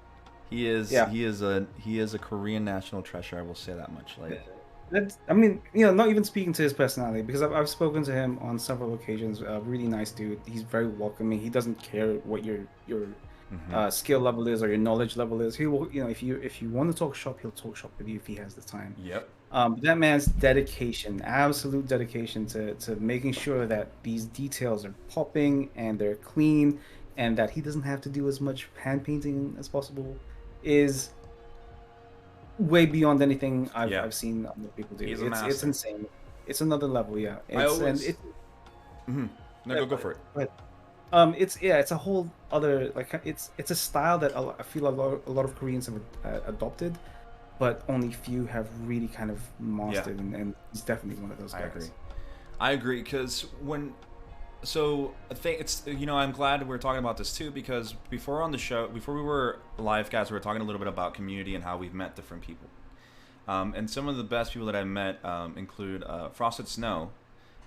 He is Yeah. he is a Korean national treasure. I will say that much. Like, That's, I mean, you know, not even speaking to his personality, because I've spoken to him on several occasions. Really nice dude. He's very welcoming. He doesn't care what your skill level is or your knowledge level is. He will, you know, if you want to talk shop, he'll talk shop with you if he has the time. yep. That man's dedication, absolute dedication to making sure that these details are popping and they're clean, and that he doesn't have to do as much hand painting as possible, is way beyond anything Yeah. I've seen other people do. He's a It's master. insane. It's another level, yeah. I It's always- and it, No, go for it. but it's a whole other, like, it's a style that I feel a lot of Koreans have adopted, but only few have really kind of mastered, and he's definitely one of those guys. I agree because so I think it's, I'm glad we're talking about this too, because before we were live, guys, we were talking a little bit about community and how we've met different people. And some of the best people that I've met include Frosted Snow,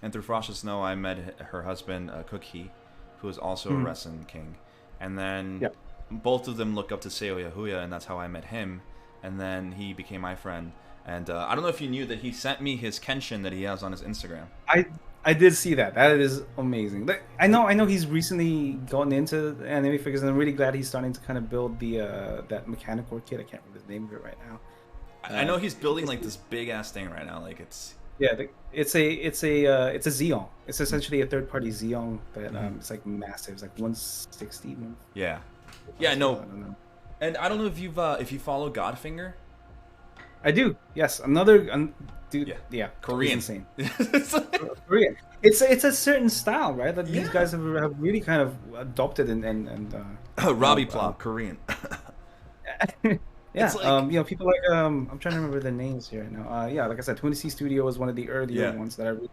and through Frosted Snow I met her husband Cookie, who is also a Resin king, and then both of them look up to Seo Yahuya, and that's how I met him, and then he became my friend. And I don't know if you knew that he sent me his Kenshin that he has on his Instagram. I did see that. That is amazing. I know he's recently gotten into anime figures, and I'm really glad he's starting to kind of build the that mechanical kit. I can't remember the name of it right now. I know he's building like this big ass thing right now. Like it's it's a Xeon. It's essentially a third party Xeon that it's like massive. It's like 160. yeah. I don't know. And I don't know if you follow Godfinger. I do. Yes, another dude. Yeah, Korean. He's insane. Korean. It's a certain style, right? That these guys have really kind of adopted and Robbie Plop, Korean. yeah, It's like- people like I'm trying to remember the names here right now. Yeah, like I said, 20C Studio was one of the earlier ones that I really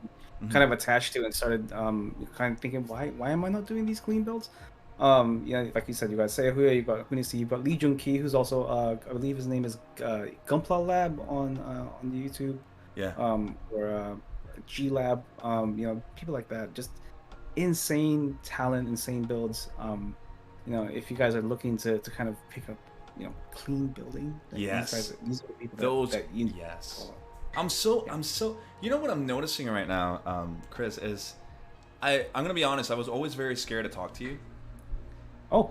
kind of attached to and started kind of thinking, why am I not doing these clean builds? Like you said, you got Seihuya, you got Hunisi, you got Lee Jun Ki, who's also I believe his name is Gunpla Lab on YouTube. Yeah. Or G Lab. People like that, just insane talent, insane builds. If you guys are looking to kind of pick up, clean building. Yes. These are the people Those. that you Yes. I'm so. You know what I'm noticing right now, Chris, is I'm gonna be honest. I was always very scared to talk to you. Oh.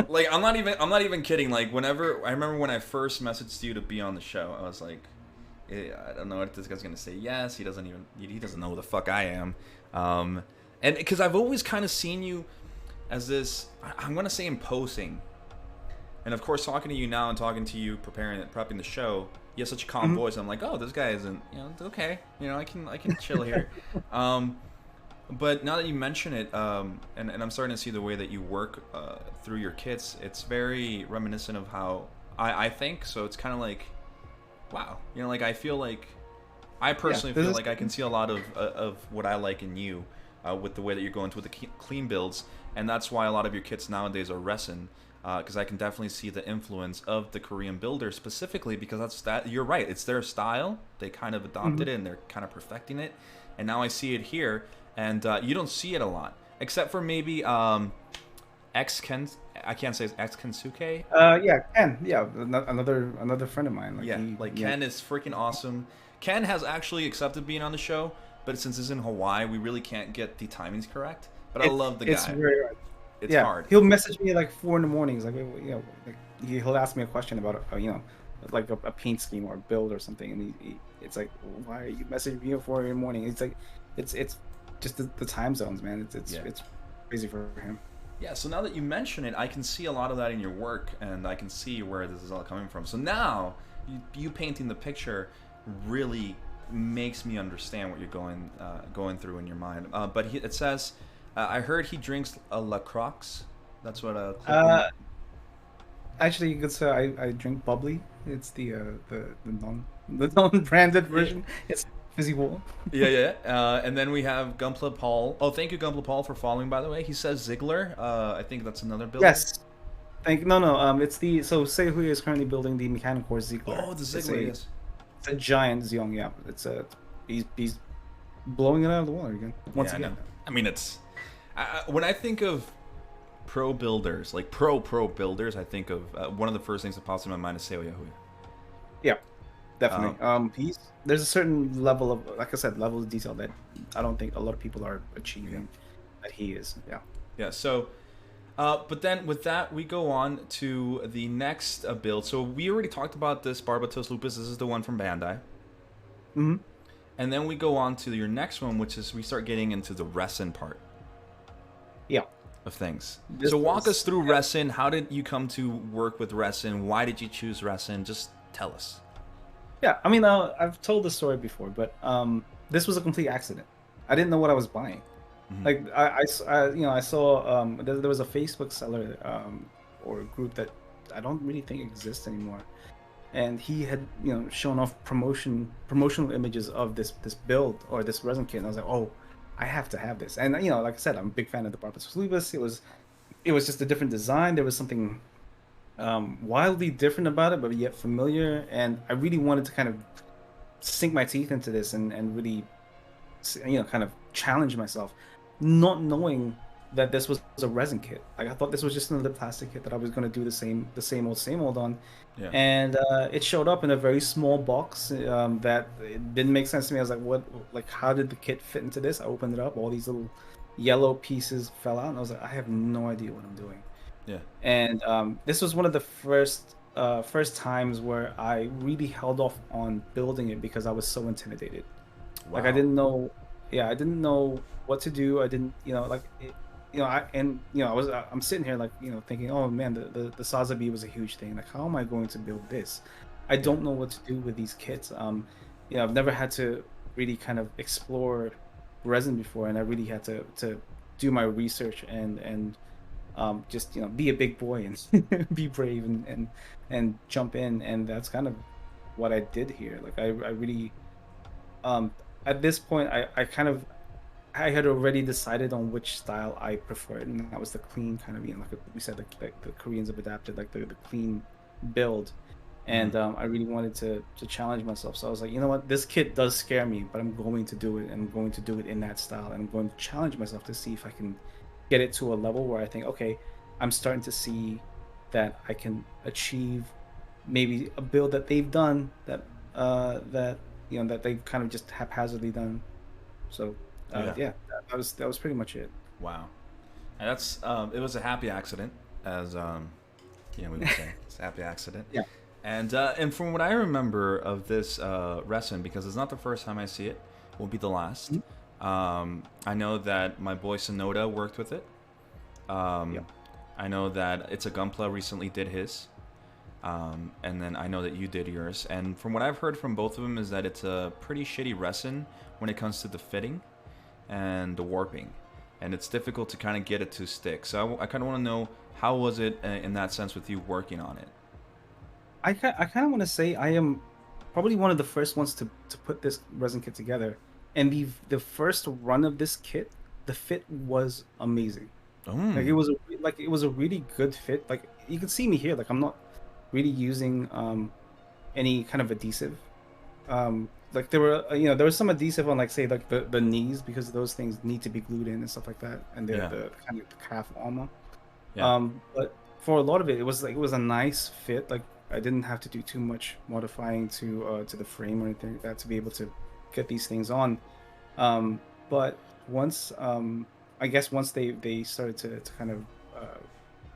Like I'm not even kidding. Like whenever I remember when I first messaged you to be on the show, I was like, I don't know if this guy's gonna say yes. He doesn't know who the fuck I am. And because I've always kind of seen you as this, I'm gonna say imposing. And of course, talking to you now and talking to you prepping the show, you have such a calm voice. I'm like, oh, this guy isn't, okay. I can chill here. But now that you mention it, and I'm starting to see the way that you work through your kits, it's very reminiscent of how I think. So it's kind of like, wow, like I feel like, I personally feel like I can see a lot of what I like in you with the way that you're going with the clean builds, and that's why a lot of your kits nowadays are resin, because I can definitely see the influence of the Korean builder specifically, because you're right, it's their style. They kind of adopted it and they're kind of perfecting it, and now I see it here. And you don't see it a lot, except for maybe X Ken. I can't say it's X Kensuke. Ken. Yeah, another friend of mine. Ken is freaking awesome. Ken has actually accepted being on the show, but since it's in Hawaii, we really can't get the timings correct. But I love the guy. It's very hard. It's hard. He'll message me at like 4 in the mornings. Like, he'll ask me a question about like a paint scheme or a build or something, and it's like, why are you messaging me at 4 in the morning? It's like, it's just the time zones, man. It's crazy for him. Yeah, so now that you mention it, I can see a lot of that in your work, and I can see where this is all coming from. So now, you painting the picture really makes me understand what you're going through in your mind. But it says, I heard he drinks a La Croix. That's what actually, you could say I drink bubbly. It's the non-branded version. Fizzy wall. Yeah. And then we have Gunpla Paul. Oh, thank you, Gunpla Paul, for following, by the way. He says Ziegler. I think that's another builder. Yes. No. It's the so Seihui is currently building the mechanical core Ziegler. Oh, the It's Ziegler, yes. a giant Xiong. Yeah. He's blowing it out of the water again. Once Yeah, again. no. I mean, it's when I think of pro builders, like pro builders, I think of one of the first things that pops in my mind is Seo Yahuya. Yeah. Definitely. There's a certain level of, like I said, level of detail that I don't think a lot of people are achieving. That he is. Yeah. Yeah. So, but then with that, we go on to the next build. So we already talked about this Barbatos Lupus. This is the one from Bandai. Mm-hmm. And then we go on to your next one, which is we start getting into the Resin part. Yeah. Of things. So walk us through Resin. How did you come to work with Resin? Why did you choose Resin? Just tell us. Yeah, I mean, I've told this story before, but this was a complete accident. I didn't know what I was buying. Mm-hmm. Like I saw there was a Facebook seller or a group that I don't really think exists anymore, and he had shown off promotional images of this build or this resin kit, and I was like, oh, I have to have this. And like I said, I'm a big fan of the Barbatos Lupus. It was just a different design. There was something wildly different about it, but yet familiar. And I really wanted to kind of sink my teeth into this and really, kind of challenge myself, not knowing that this was a resin kit. Like I thought this was just another plastic kit that I was going to do the same old on. Yeah. And it showed up in a very small box that it didn't make sense to me. I was like, what? Like, how did the kit fit into this? I opened it up. All these little yellow pieces fell out, and I was like, I have no idea what I'm doing. Yeah. And this was one of the first times where I really held off on building it because I was so intimidated. Wow. Like I didn't know what to do. I didn't, I'm sitting here like, thinking, oh man, the Sazabi was a huge thing. Like, how am I going to build this? I don't know what to do with these kits. I've never had to really kind of explore resin before, and I really had to do my research and just be a big boy and be brave and jump in, and that's kind of what I did here. Like I really at this point I had already decided on which style I preferred, and that was the clean kind of, like we said, like the Koreans have adapted, like the clean build. And I really wanted to challenge myself. So I was like, you know what, this kit does scare me, but I'm going to do it, and I'm going to do it in that style, and I'm going to challenge myself to see if I can get it to a level where I think, okay, I'm starting to see that I can achieve maybe a build that they've done that that they've kind of just haphazardly done. So that was pretty much it. Wow. And that's it was a happy accident, as we would say. It's a happy accident. Yeah. And from what I remember of this Resin, because it's not the first time I see it, won't be the last. I know that my boy Sonoda worked with it. I know that It's a Gunpla recently did his. And then I know that you did yours. And from what I've heard from both of them is that it's a pretty shitty resin when it comes to the fitting and the warping. And it's difficult to kind of get it to stick. So I kind of want to know, how was it in that sense with you working on it? I kind of want to say I am probably one of the first ones to put this resin kit together. And the first run of this kit, the fit was amazing. Like it was a really good fit. Like you can see me here, like I'm not really using any kind of adhesive. Like there was some adhesive on, like, say, like the knees, because those things need to be glued in and stuff like that, and the kind of the calf armor. But for a lot of it, it was a nice fit. Like I didn't have to do too much modifying to the frame or anything like that to be able to get these things on. But once I guess once they started to kind of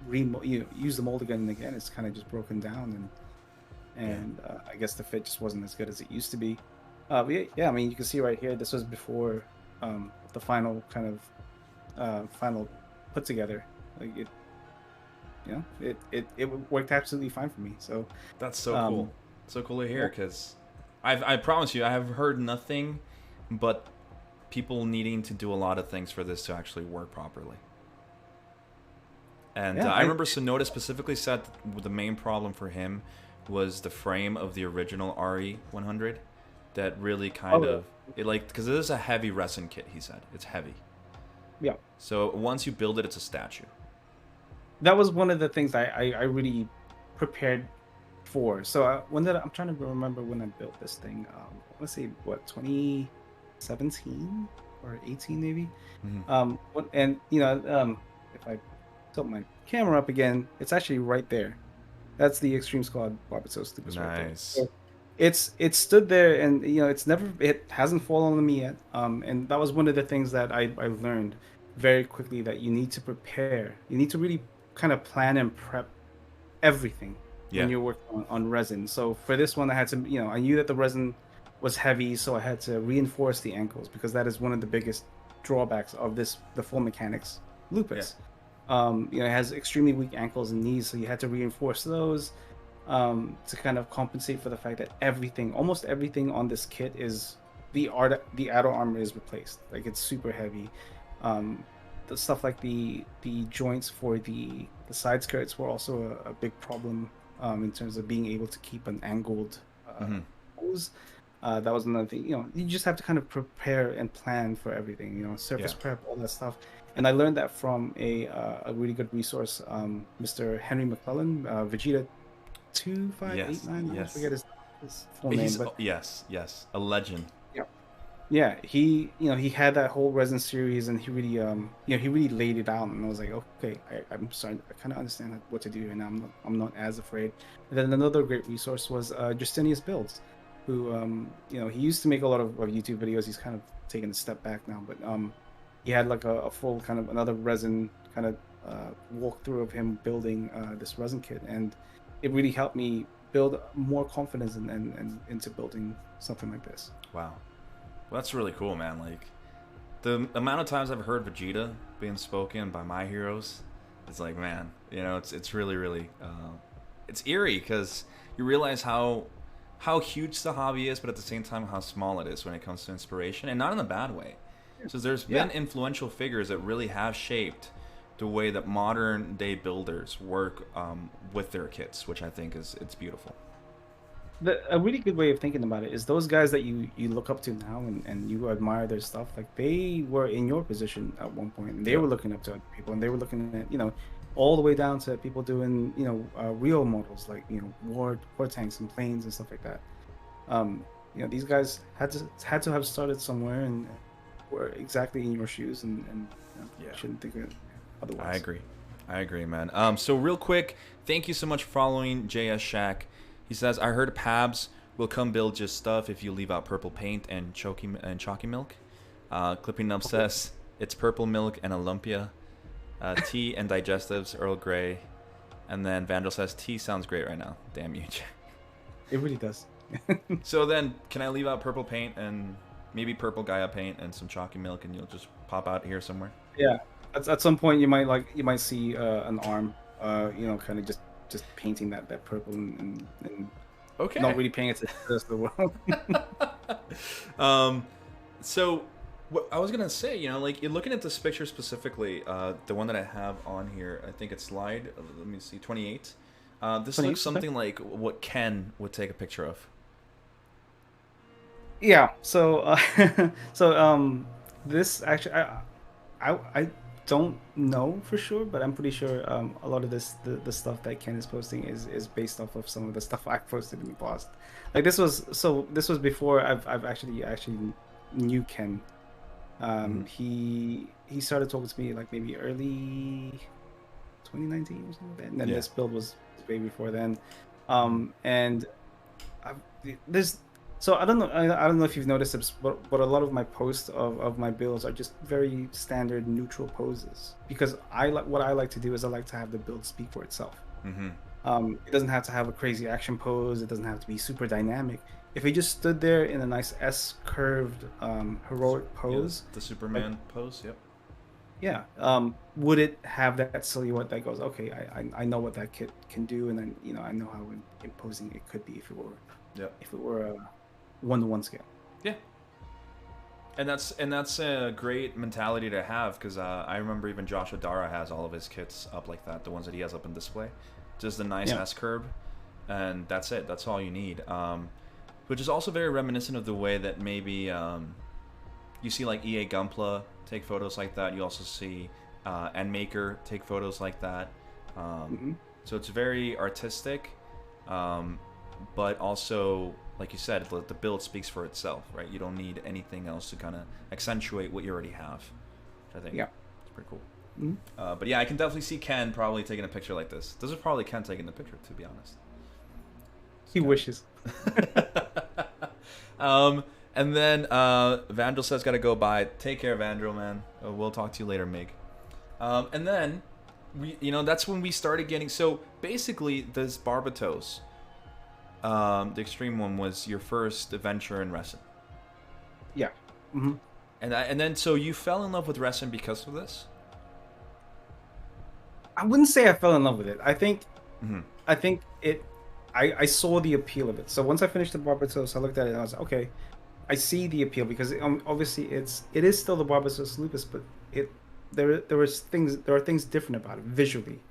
use the mold again and again, it's kind of just broken down, and I guess the fit just wasn't as good as it used to be. But I mean, you can see right here, this was before the final kind of final put together. Like it worked absolutely fine for me. So that's so cool. So cool to hear, because I promise you, I have heard nothing but people needing to do a lot of things for this to actually work properly. And I remember Sonoda specifically said the main problem for him was the frame of the original RE100 that really kind of It like because it is a heavy resin kit. He said it's heavy. Yeah. So once you build it, it's a statue. That was one of the things I really prepared for. So I'm trying to remember when I built this thing. Let's see, what, 2017 or 18 maybe. And if I tilt my camera up again, it's actually right there. That's the Extreme Squad Barbatos Lucas right there. Nice. So it stood there, and it hasn't fallen on me yet. And that was one of the things that I learned very quickly, that you need to prepare. You need to really kind of plan and prep everything when you're working on resin. So for this one, I had to, I knew that the resin was heavy, so I had to reinforce the ankles, because that is one of the biggest drawbacks of the full mechanics lupus. It has extremely weak ankles and knees, so you had to reinforce those to kind of compensate for the fact that almost everything on this kit is the outer armor is replaced. Like, it's super heavy. The stuff like the joints for the side skirts were also a big problem in terms of being able to keep an angled pose. That was another thing. You just have to kind of prepare and plan for everything. Surface prep, all that stuff. And I learned that from a really good resource, Mr. Henry McClellan, Vegeta 2589. I forget his full name. But yes, a legend. Yeah, he had that whole resin series, and he really he really laid it out, and I was like, okay, I'm starting, I kind of understand what to do, and I'm not as afraid. And then another great resource was Justinius Builds, who he used to make a lot of YouTube videos. He's kind of taken a step back now, but he had like a full kind of another resin kind of walkthrough of him building this resin kit, and it really helped me build more confidence and into building something like this. Wow. Well, that's really cool, man. Like, the amount of times I've heard Vegeta being spoken by my heroes, it's like, man, it's really, really, it's eerie, because you realize how huge the hobby is, but at the same time how small it is when it comes to inspiration, and not in a bad way. So there's been influential figures that really have shaped the way that modern day builders work with their kits, which I think it's beautiful. A really good way of thinking about it is those guys that you look up to now, and you admire their stuff, like they were in your position at one point, and they were looking up to other people, and they were looking at all the way down to people doing real models, like war tanks and planes and stuff like that. These guys had to have started somewhere, and were exactly in your shoes, and shouldn't think of otherwise. I agree, man. So real quick, thank you so much for following JS Shack. He says, I heard Pabz will come build just stuff if you leave out purple paint and chalky milk. Clipping Up says, it's purple milk and Olympia. Tea and digestives, Earl Grey. And then Vandal says, tea sounds great right now. Damn you. It really does. So then, can I leave out purple paint and maybe purple Gaia paint and some chalky milk, and you'll just pop out here somewhere? Yeah. At some point, you might see an arm, kind of just painting that purple and okay, not really paying attention to the rest of the world. So what I was gonna say, like, you're looking at this picture specifically, the one that I have on here, I think it's slide, let me see, 28. This looks something like what Ken would take a picture of. Yeah. So this actually, I don't know for sure, but I'm pretty sure a lot of the stuff that Ken is posting is based off of some of the stuff I've posted in the past. Like, this was before I've actually knew Ken. He started talking to me like maybe early 2019 or something like that, and then this build was way before then. And so I don't know if you've noticed this, but a lot of my posts of my builds are just very standard neutral poses, because what I like to do is I like to have the build speak for itself. It doesn't have to have a crazy action pose. It doesn't have to be super dynamic. If he just stood there in a nice S curved heroic pose, the Superman pose, yeah, would it have that silhouette that goes, okay, I know what that kit can do, and then I know how imposing it could be if it were a 1-to-1 scale. Yeah. And that's a great mentality to have, because I remember even Josh Adara has all of his kits up like that, the ones that he has up in display, just a nice S curve, and that's it. That's all you need. which is also very reminiscent of the way that maybe you see like EA Gunpla take photos like that. You also see Maker take photos like that. So it's very artistic, but also, like you said, the build speaks for itself, right? You don't need anything else to kind of accentuate what you already have, which I think is pretty cool. But yeah, I can definitely see Ken probably taking a picture like this. This is probably Ken taking the picture, to be honest. He wishes. And then Vandal says, "Gotta go by. Take care, Vandal, man. We'll talk to you later, Mig." And then that's when we started getting. So basically, this Barbatos, the extreme one, was your first adventure in Resin. Yeah. And then so you fell in love with Resin because of this? I wouldn't say I fell in love with it. I think I saw the appeal of it. So once I finished the Barbatos, I looked at it and I was like, okay, I see the appeal, because obviously it is still the Barbatos Lupus, but there are things different about it visually,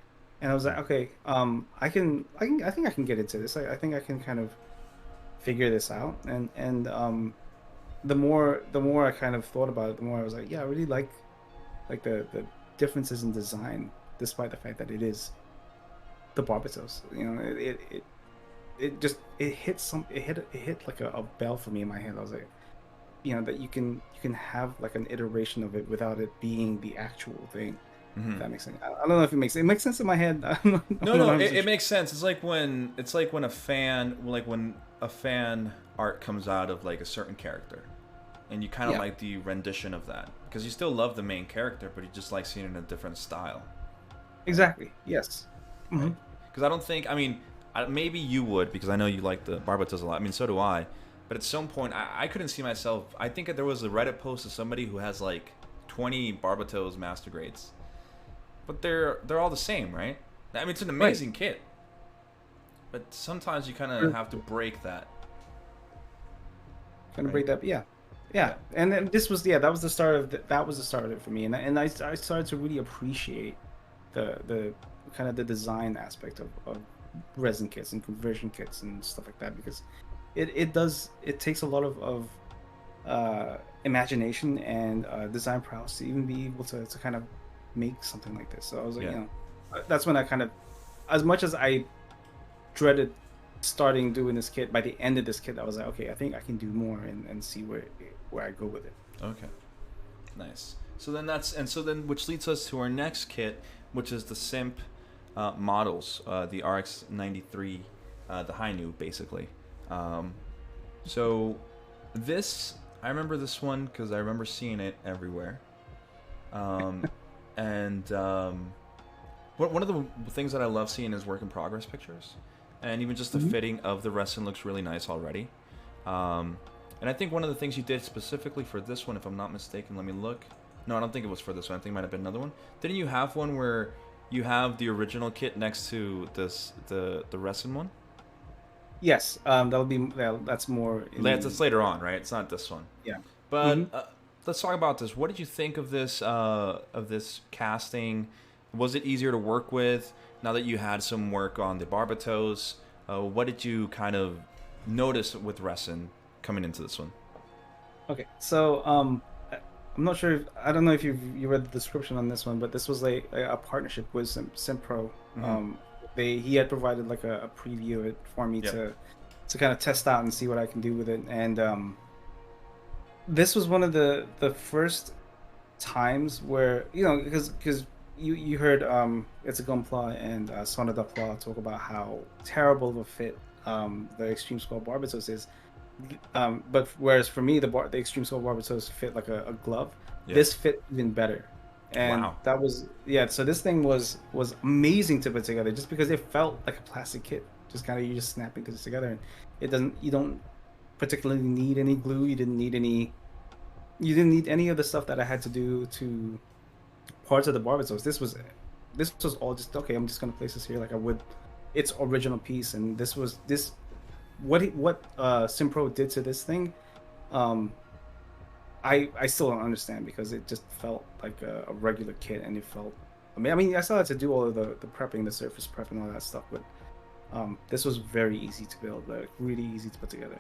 and I was like, okay, I think I can get into this. I think I can kind of figure this out, and the more I kind of thought about it, the more I was like, yeah, I really like the differences in design, despite the fact that it is the Barbatos. It hit like a bell for me in my head. I was like, that you can have like an iteration of it without it being the actual thing. If that makes sense. I don't know if it makes sense in my head. No, it makes sense. It's like when a fan art comes out of like a certain character, and you kind of like the rendition of that, because you still love the main character, but you just like seeing it in a different style. Exactly. Yes. Because I don't think, maybe you would, because I know you like the Barbatos a lot. I mean, so do I. But at some point, I couldn't see myself. I think that there was a Reddit post of somebody who has like 20 Barbatos master grades, but they're all the same, right? I mean, it's an amazing kit, but sometimes you kind of have to break that. Break that, yeah. And then this was that was the start of it for me, and I started to really appreciate the kind of the design aspect of resin kits and conversion kits and stuff like that, because it takes a lot of imagination and design prowess to even be able to kind of make something like this. So I was like, that's when I kind of, as much as I dreaded starting doing this kit, by the end of this kit, I was like, okay, I think I can do more and see where I go with it. Okay, nice. So then which leads us to our next kit, which is the Simp models, the RX-93, the Hainu, basically. So this, I remember this one because I remember seeing it everywhere. And one of the things that I love seeing is work in progress pictures, and even just the fitting of the resin looks really nice already. And I think one of the things you did specifically for this one, if I'm not mistaken, let me look. No, I don't think it was for this one. I think it might have been another one. Didn't you have one where you have the original kit next to the resin one? Yes, that's more. That's later on, right? It's not this one. Yeah. But let's talk about this. What did you think of this casting? Was it easier to work with now that you had some work on the Barbatos? What did you kind of notice with Resin coming into this one? Okay, so I'm not sure. I don't know if you read the description on this one, but this was a partnership with Simpro. He had provided like a preview of it for me to kind of test out and see what I can do with it. And this was one of the first times where, because you heard it's a Gunpla and Sonadapla talk about how terrible of a fit the Extreme Skull Barbatos is. But whereas for me the Extreme Skull Barbatos fit like a glove, this fit even better. And that was so this thing was amazing to put together, just because it felt like a plastic kit, just kind of you just snapping this together, and you don't particularly need any glue. You didn't need any of the stuff that I had to do to parts of the Barbatos. This was all just okay. I'm just gonna place this here like I would its original piece, and what Simpro did to this thing. I still don't understand, because it just felt like a regular kit, and it felt. I mean, I still had to do all of the prepping, the surface prep, and all that stuff, but this was very easy to build, like really easy to put together.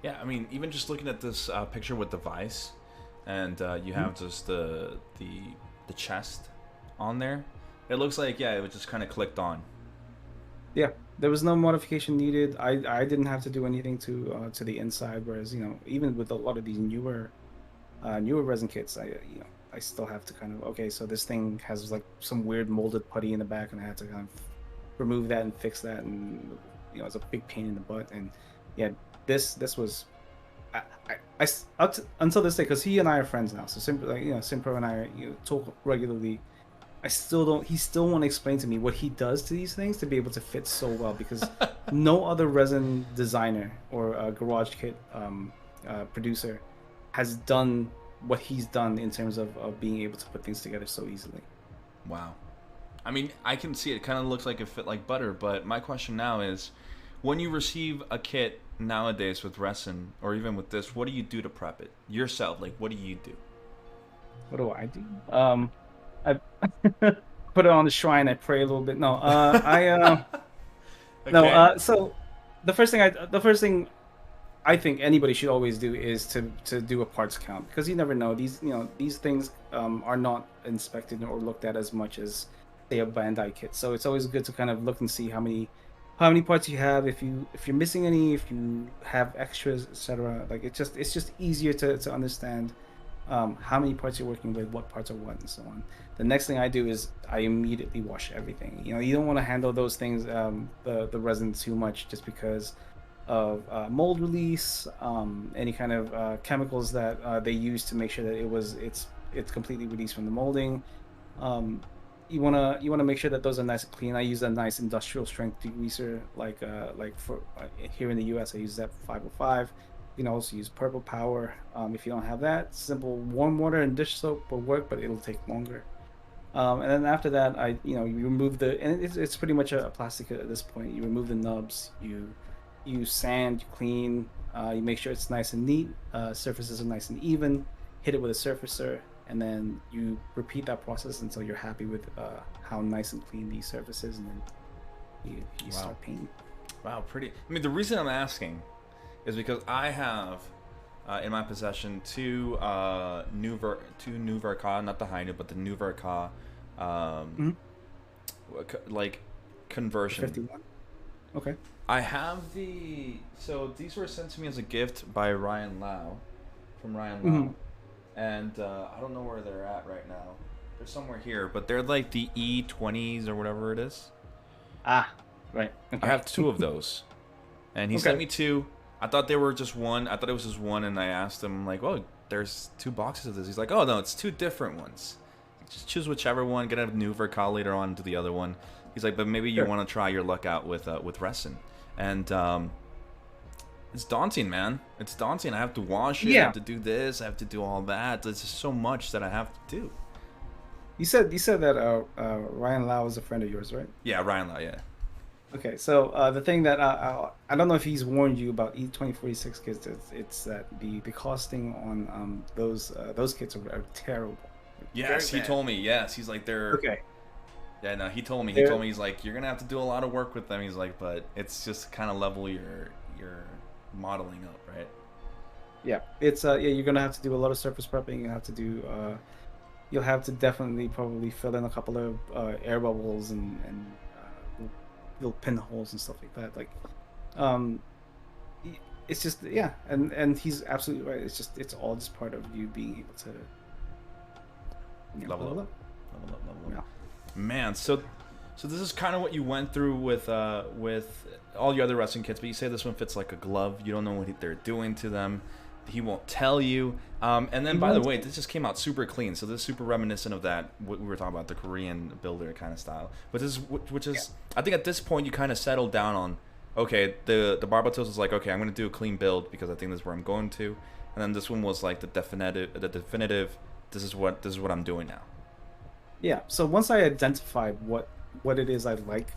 Yeah, I mean, even just looking at this picture with the vise, and you Mhm. have just the chest on there. It looks like, yeah, it was just kind of clicked on. Yeah, there was no modification needed. I didn't have to do anything to the inside. Whereas even with a lot of these newer resin kits, I still have to kind of okay. So this thing has like some weird molded putty in the back, and I had to kind of remove that and fix that, and it's a big pain in the butt. And yeah, this was until this day, because he and I are friends now. So Simpro, like, Simpro and I talk regularly. I still don't. He still won't explain to me what he does to these things to be able to fit so well, because no other resin designer or garage kit producer has done what he's done in terms of being able to put things together so easily. Wow. I mean, I can see it kind of looks like it fit like butter, but my question now is, when you receive a kit nowadays with resin, or even with this, what do you do to prep it yourself? Like, what do you do? What do I do? I put it on the shrine. I pray a little bit. No, I no. Okay. So the first thing I think anybody should always do is to do a parts count, because you never know, these things are not inspected or looked at as much as say a Bandai kit. So it's always good to kind of look and see how many parts you have, if you're missing any, if you have extras, etc. Like it's just easier to understand how many parts you're working with, what parts are what, and so on. The next thing I do is I immediately wash everything. You don't want to handle those things, the resin, too much, just because of mold release, any kind of chemicals that they use to make sure that it's completely released from the molding. Um, you wanna make sure that those are nice and clean. I use a nice industrial strength degreaser, like for here in the U.S. I use that 505. You can also use Purple Power. If you don't have that, simple warm water and dish soap will work, but it'll take longer. And then after that, you remove and it's pretty much a plastic at this point. You remove the nubs, you sand, you clean, you make sure it's nice and neat, surfaces are nice and even, hit it with a surfacer, and then you repeat that process until you're happy with how nice and clean these surfaces, and then you Wow. start painting. Wow, pretty. I mean, the reason I'm asking is because I have in my possession two new ver.Ka, not the high new, but the new ver.Ka, um, Hmm. like The conversion. 51. Okay. I have so these were sent to me as a gift by Ryan Lau, from Ryan Hmm. Lau, and I don't know where they're at right now. They're somewhere here, but they're like the E20s or whatever it is. Ah, right. I Okay. have two of those, and he sent Okay. me two. I thought they were just one. I thought it was just one, and I asked him like, "Oh, there's two boxes of this." He's like, "Oh no, it's two different ones. Just choose whichever one. Get a new ver.Ka later on to the other one." He's like, "But maybe you Sure. want to try your luck out with Resin." And it's daunting, man. It's daunting. I have to wash it. I have Yeah. to do this. I have to do all that. There's just so much that I have to do. You said that Ryan Lau is a friend of yours, right? Yeah, Ryan Lau. Yeah. Okay, so the thing that I don't know if he's warned you about E2046 kits, it's that the costing on those kits are terrible. Very Yes, he bad. told me. Yes, he's like they're. Okay, Yeah, no, he told me. He they're told me he's like, you're gonna have to do a lot of work with them. He's like, but it's just kind of level your modeling up, right? yeah, it's yeah, you're gonna have to do a lot of surface prepping. You'll have to definitely probably fill in a couple of air bubbles and little pinholes and stuff like that. Like, um, it's just yeah, and he's absolutely right. It's all just part of you being able to Level up, level up. level Yeah. up. Man, so this is kind of what you went through with all your other wrestling kits, but you say this one fits like a glove. You don't know what they're doing to them. He won't tell you. And then, He by the won't. way, this just came out super clean. So this is super reminiscent of that what we were talking about, the Korean builder kind of style. But this is which Yeah. is I think at this point you kind of settled down on okay. The Barbatos is like okay, I'm gonna do a clean build because I think this is where I'm going to. And then this one was like the definitive. The definitive. This is what I'm doing now. Yeah. So once I identified what it is I like,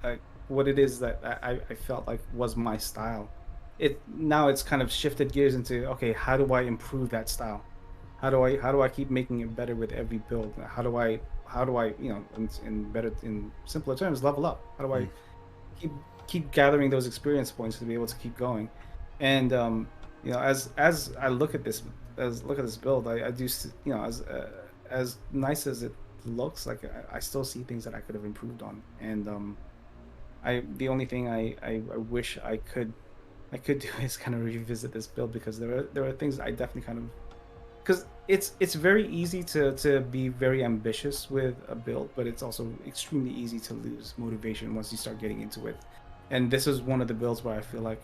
uh, what it is that I felt like was my style, it's kind of shifted gears into okay, how do I improve that style? How do I keep making it better with every build? How do I in simpler terms level up? How do I Mm. keep keep gathering those experience points to be able to keep going? And as I look at this, build, I do as nice as it looks, like I still see things that I could have improved on. And I the only thing I wish I could do is kind of revisit this build, because there are things I definitely kind of, because it's very easy to be very ambitious with a build, but it's also extremely easy to lose motivation once you start getting into it. And this is one of the builds where I feel like,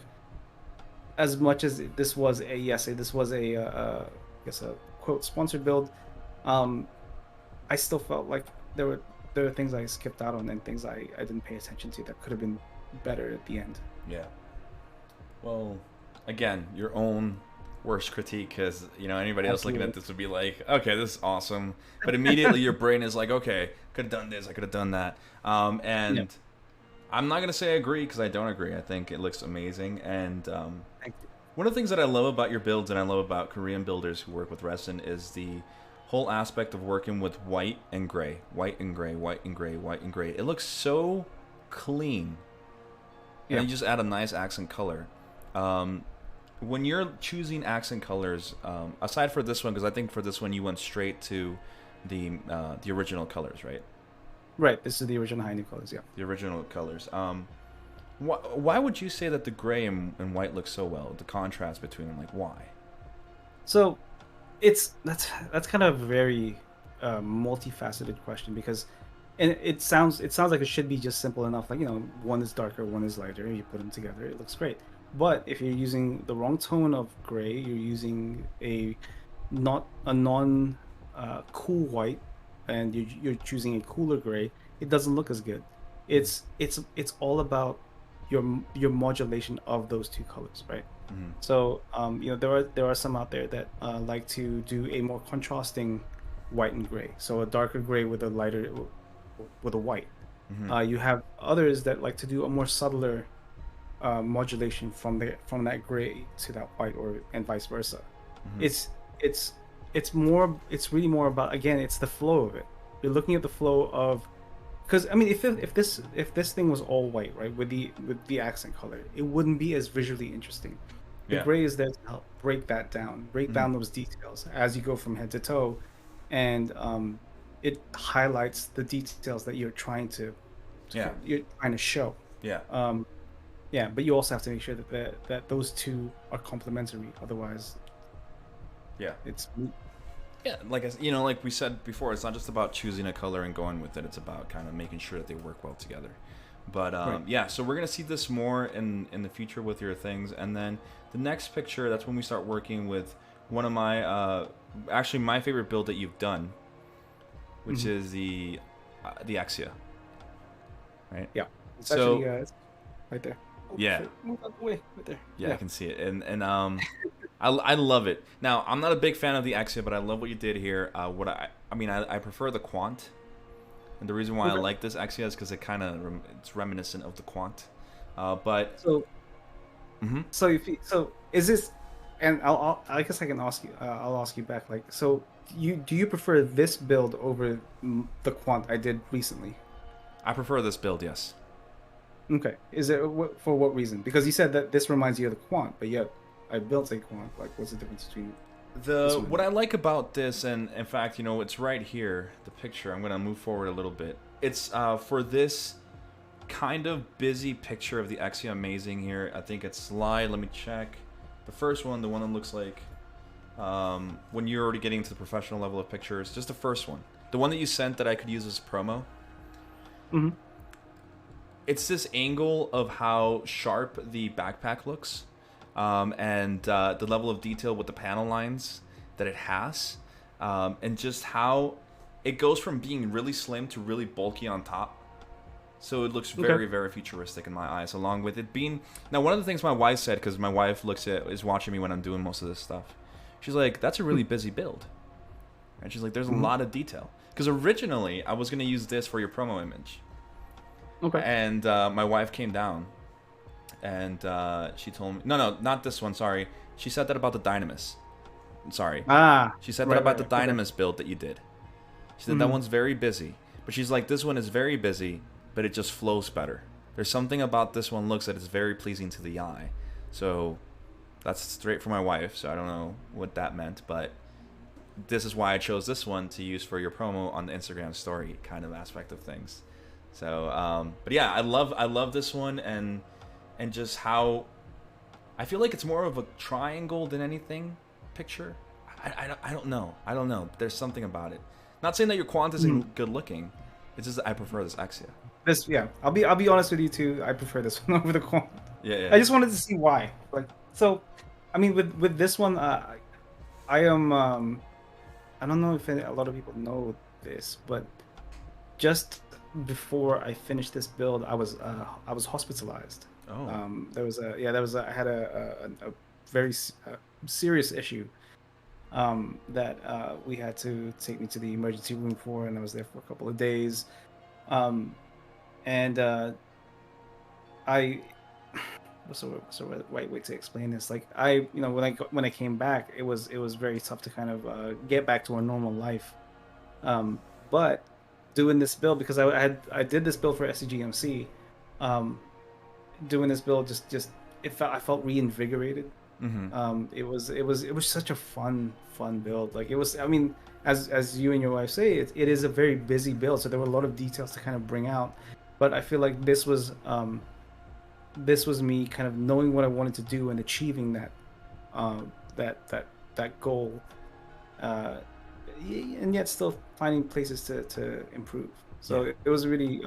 as much as this was I guess a quote sponsored build, um, I still felt like there were things I skipped out on, and things I didn't pay attention to that could have been better at the end. Yeah. Well, again, your own worst critique, because anybody else looking at Absolutely. this would be like, okay, this is awesome, but immediately your brain is like, okay, could have done this, I could have done that, Yeah. and I'm not gonna say I agree, because I don't agree. I think it looks amazing, and Thank you. one of the things that I love about your builds and I love about Korean builders who work with resin is the whole aspect of working with white and gray, white and gray, white and gray, white and gray. It looks so clean, and Yeah. then you just add a nice accent color. Um, when you're choosing accent colors, aside for this one, because I think for this one you went straight to the original colors, right? Right. This is the original Heine colors. Yeah. The original colors. Why would you say that the gray and white look so well? The contrast between them, like why? So that's kind of a very multifaceted question, because, and it sounds like it should be just simple enough, like, one is darker, one is lighter, you put them together, it looks great. But if you're using the wrong tone of gray, you're using not a non cool white, and you're choosing a cooler gray, it doesn't look as good. It's all about your modulation of those two colors, right? Mm-hmm. So, there are some out there that like to do a more contrasting white and gray. So a darker gray with a lighter with a white. Mm-hmm. You have others that like to do a more subtler modulation from that gray to that white, or and vice versa. Mm-hmm. It's it's it's really more about, again, it's the flow of it. You're looking at the flow of, because I mean, if this thing was all white, right, with the accent color, it wouldn't be as visually interesting. The Yeah. gray is there to help break that down, break Mm-hmm. down those details as you go from head to toe, and it highlights the details that Yeah. you're trying to show. Yeah. Um, yeah, but you also have to make sure that those two are complementary. Otherwise, Yeah. it's Yeah. Like like we said before, it's not just about choosing a color and going with it. It's about kind of making sure that they work well together. But right. yeah, so we're gonna see this more in the future with your things, and then the next picture. That's when we start working with one of my actually my favorite build that you've done, which Mhm. is the Exia, right? Yeah, it's So actually it's right there. Oh, yeah, shit. Move out the way, right there. yeah, I Yeah. can see it, and I love it. Now I'm not a big fan of the Exia, but I love what you did here. What I mean I prefer the Quant, and the reason why I Okay. like this Exia is because it kind of it's reminiscent of the Quant, but. So Mhm. so is this, and I guess I can ask you, I'll ask you back, like, so do you prefer this build over the quant I did recently? I prefer this build, yes. Okay, is it for what reason? Because you said that this reminds you of the quant, but yet I built a quant. Like, what's the difference between this The one and what I that? like about this, and in fact, it's right here, the picture. I'm gonna move forward a little bit. It's for this kind of busy picture of the Exia Amazing here. I think it's slide. Let me check. The first one, the one that looks like when you're already getting to the professional level of pictures, just the first one, the one that you sent that I could use as promo. Hmm. It's this angle of how sharp the backpack looks, and the level of detail with the panel lines that it has, and just how it goes from being really slim to really bulky on top. So it looks Okay. very, very futuristic in my eyes. Along with it being now, one of the things my wife said, because my wife is watching me when I'm doing most of this stuff. She's like, "That's a really busy build," and she's like, "There's a Mm-hmm. lot of detail." Because originally I was gonna use this for your promo image, Okay. and my wife came down and she told me, no, not this one, sorry. She said that about the Dynamis. Sorry. Ah, She said that right, about right, the right. Okay. Dynamis build that you did. She said that Hmm. one's very busy. But she's like, this one is very busy, but it just flows better. There's something about this one looks that is very pleasing to the eye. So That's straight for my wife, so I don't know what that meant, but this is why I chose this one to use for your promo on the Instagram story kind of aspect of things. So, but yeah, I love this one, and just how I feel like it's more of a triangle than anything picture. I don't know. I don't know. There's something about it. Not saying that your quant isn't good looking. It's just that I prefer this Exia. This, yeah, I'll be honest with you too. I prefer this one over the quant. Yeah. I just wanted to see why. Like, so, I mean, with this one, I am. I don't know if a lot of people know this, but just before I finished this build, I was hospitalized. Oh. I had a very serious issue that we had to take me to the emergency room for, and I was there for a couple of days. And I what's the right way to explain this? Like, when I came back, it was very tough to kind of get back to a normal life. But doing this build, because I did this build for SCGMC, doing this build I felt reinvigorated. It was such a fun build. Like, it was, I mean, as you and your wife say, it is a very busy build, so there were a lot of details to kind of bring out. But I feel like this was me kind of knowing what I wanted to do and achieving that goal, and yet still finding places to improve. So it was really,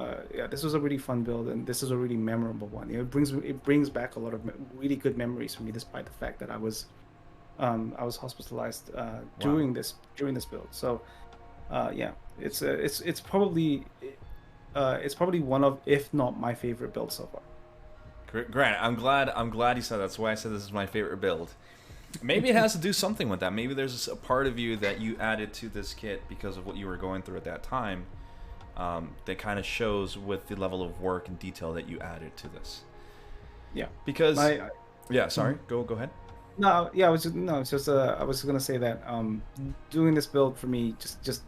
this was a really fun build, and this is a really memorable one. It brings back a lot of really good memories for me, despite the fact that I was hospitalized during this build. So it's probably one of, if not my favorite build so far. Grant, I'm glad you said that. That's why I said this is my favorite build. Maybe it has to do something with that. Maybe there's a part of you that you added to this kit because of what you were going through at that time, that kind of shows with the level of work and detail that you added to this. Yeah. Because sorry. Go ahead. No, yeah, I was gonna say that doing this build for me, just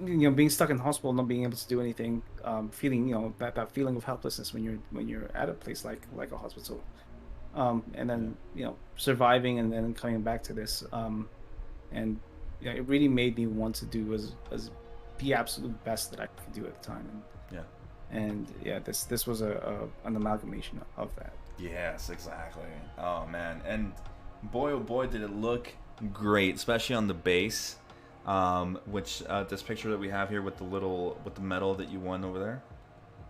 being stuck in hospital, not being able to do anything, feeling that feeling of helplessness when you're at a place like a hospital, and then surviving and then coming back to this, and it really made me want to do as the absolute best that I could do at the time. And this was an amalgamation of that. Yes, exactly. Oh man, and boy oh boy did it look great, especially on the base, which this picture that we have here with the medal that you won over there,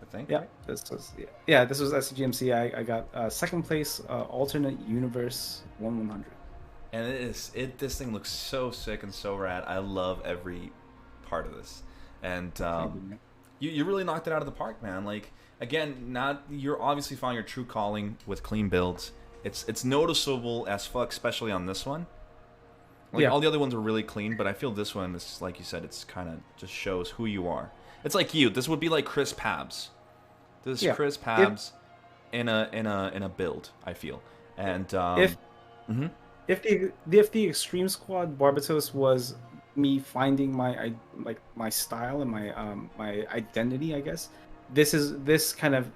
I think. Yeah, this was SCGMC. I got second place, alternate universe 1/100. And this thing looks so sick and so rad. I love every part of this, and you really knocked it out of the park, man. Like, again, you're obviously finding your true calling with clean builds. It's noticeable as fuck, especially on this one. Like, all the other ones are really clean, but I feel this one is, like you said, it's kind of just shows who you are. It's like you. This would be like Chris Pabz. This is Chris Pabz in a build, I feel. And if the Extreme Squad Barbatos was me finding my style and my identity, I guess, this kind of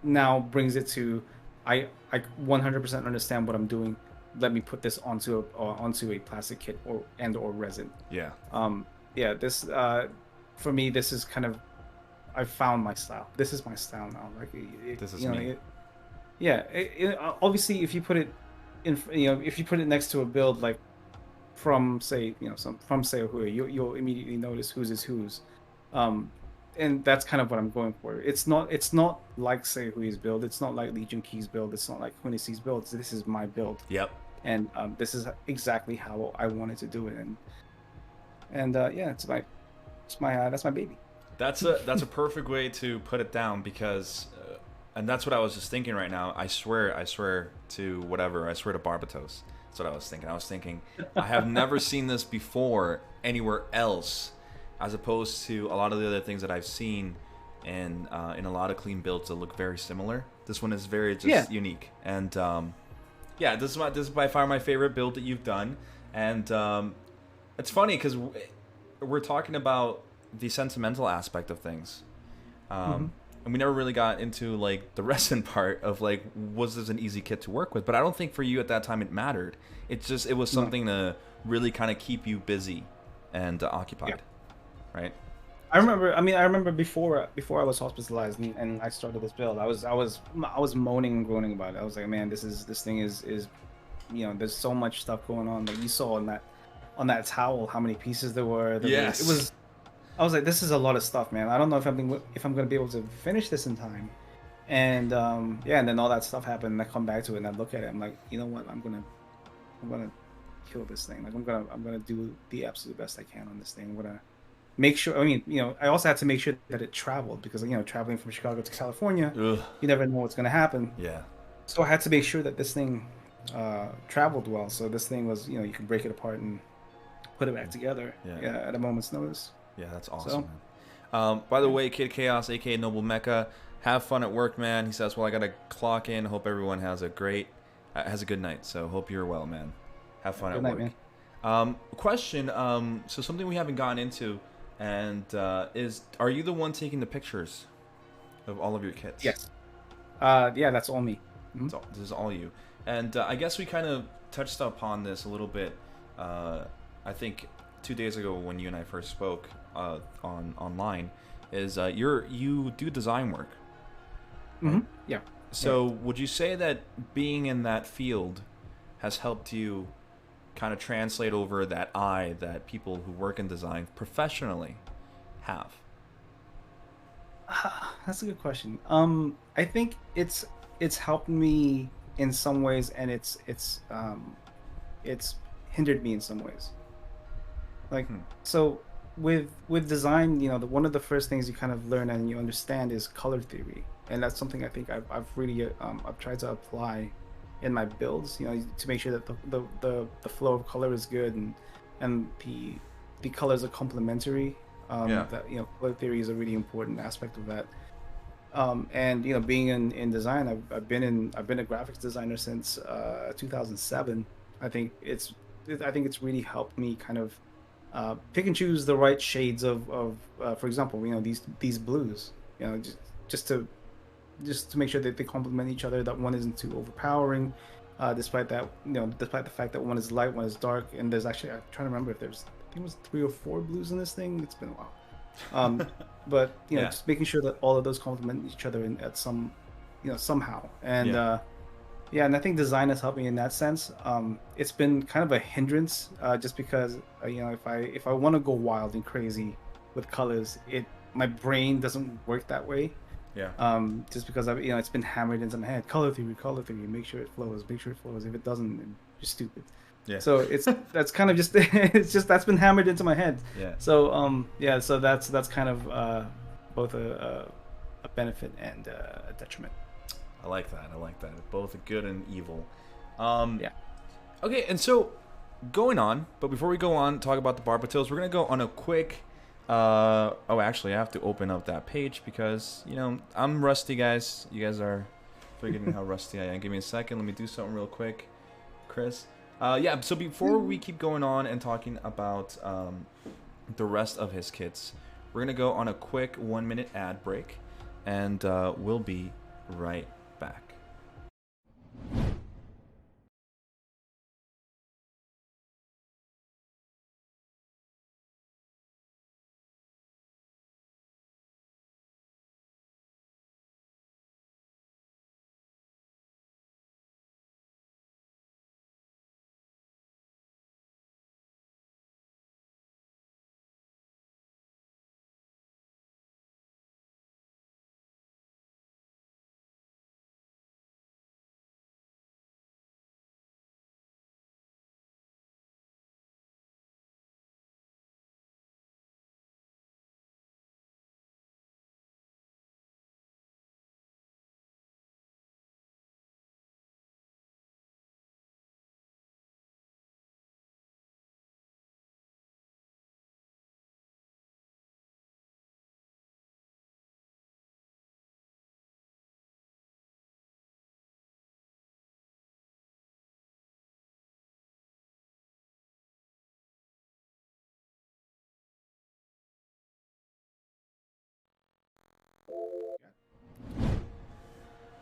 now brings it to I 100% understand what I'm doing. Let me put this onto a plastic kit or resin. This for me, this is kind of, I found my style. This is my style now. Like, this is me. Obviously, if you put it next to a build like from say who you'll immediately notice whose is whose, and that's kind of what I'm going for. It's not like say who's build. It's not like Legion Key's build. It's not like Hunisi's build. This is my build. Yep. And this is exactly how I wanted to do it. And that's my baby. That's a perfect way to put it down, because and that's what I was just thinking right now. I swear to whatever. I swear to Barbatos. That's what I was thinking. I have never seen this before anywhere else, as opposed to a lot of the other things that I've seen in a lot of clean builds that look very similar. This one is very unique. And this is by far my favorite build that you've done. And it's funny because we're talking about the sentimental aspect of things. and we never really got into like the resin part of like, was this an easy kit to work with? But I don't think for you at that time it mattered. It was No. something to really kind of keep you busy and Yeah. occupied, right? I So remember. I mean, I remember before I was hospitalized and I started this build. I was moaning and groaning about it. I was like, man, this thing is there's so much stuff going on. Like you saw on that towel, how many pieces there were. It yes, was. I was like, this is a lot of stuff, man. I don't know if I'm gonna be able to finish this in time. And yeah, and then all that stuff happened. And I come back to it and I look at it. I'm like, you know what? I'm gonna kill this thing. Like I'm gonna do the absolute best I can on this thing. I'm gonna make sure. I mean, I also had to make sure that it traveled because traveling from Chicago to California, ugh, you never know what's gonna happen. yeah, So I had to make sure that this thing traveled well. So this thing was, you can break it apart and put it back together, yeah, yeah, at a moment's notice. yeah. That's awesome, So man. By the yeah, way, Kid Chaos, aka Noble Mecha, have fun at work, man. He says, "Well, I gotta clock in. Hope everyone has a good night. So hope you're well, man. Have fun good at night, work." man. Question. So something we haven't gotten into, and are you the one taking the pictures of all of your kits? Yes. Yeah, that's all me. Mhm. This is all you. And I guess we kind of touched upon this a little bit. I think 2 days ago when you and I first spoke on online, is you do design work, right? Yeah. Yeah. So would you say that being in that field has helped you kind of translate over that eye that people who work in design professionally have? That's a good question. I think it's helped me in some ways, and it's hindered me in some ways. Like, Hmm. so with design, one of the first things you kind of learn and you understand is color theory, and that's something I think I've really I've tried to apply in my builds, to make sure that the flow of color is good, and the colors are complementary. Yeah. That color theory is a really important aspect of that. And being in design, I've been a graphics designer since 2007. I think it's really helped me kind of pick and choose the right shades of for example, these blues, just to just to make sure that they complement each other, that one isn't too overpowering, despite the fact that one is light, one is dark, and there's actually, I'm trying to remember if there's, I think it was 3 or 4 blues in this thing. It's been a while. But Yeah. just making sure that all of those complement each other in at somehow. And Yeah. yeah, and I think design has helped me in that sense. It's been kind of a hindrance, just because if I want to go wild and crazy with colors, it my brain doesn't work that way. Yeah. Just because it's been hammered into my head. Color theory, make sure it flows, make sure it flows. If it doesn't, then you're stupid. Yeah. So that's kind of just it's just that's been hammered into my head. Yeah. So yeah, so that's kind of both a benefit and a detriment. I like that. I like that. Both good and evil. Um, Yeah. okay, and so going on, but before we go on, talk about the Barbatos, we're gonna go on a quick. Oh, actually, I have to open up that page because I'm rusty, guys. You guys are forgetting how rusty I am. Give me a second. Let me do something real quick, Chris. Yeah. So before we keep going on and talking about the rest of his kits, we're gonna go on a quick 1-minute ad break, and we'll be right back.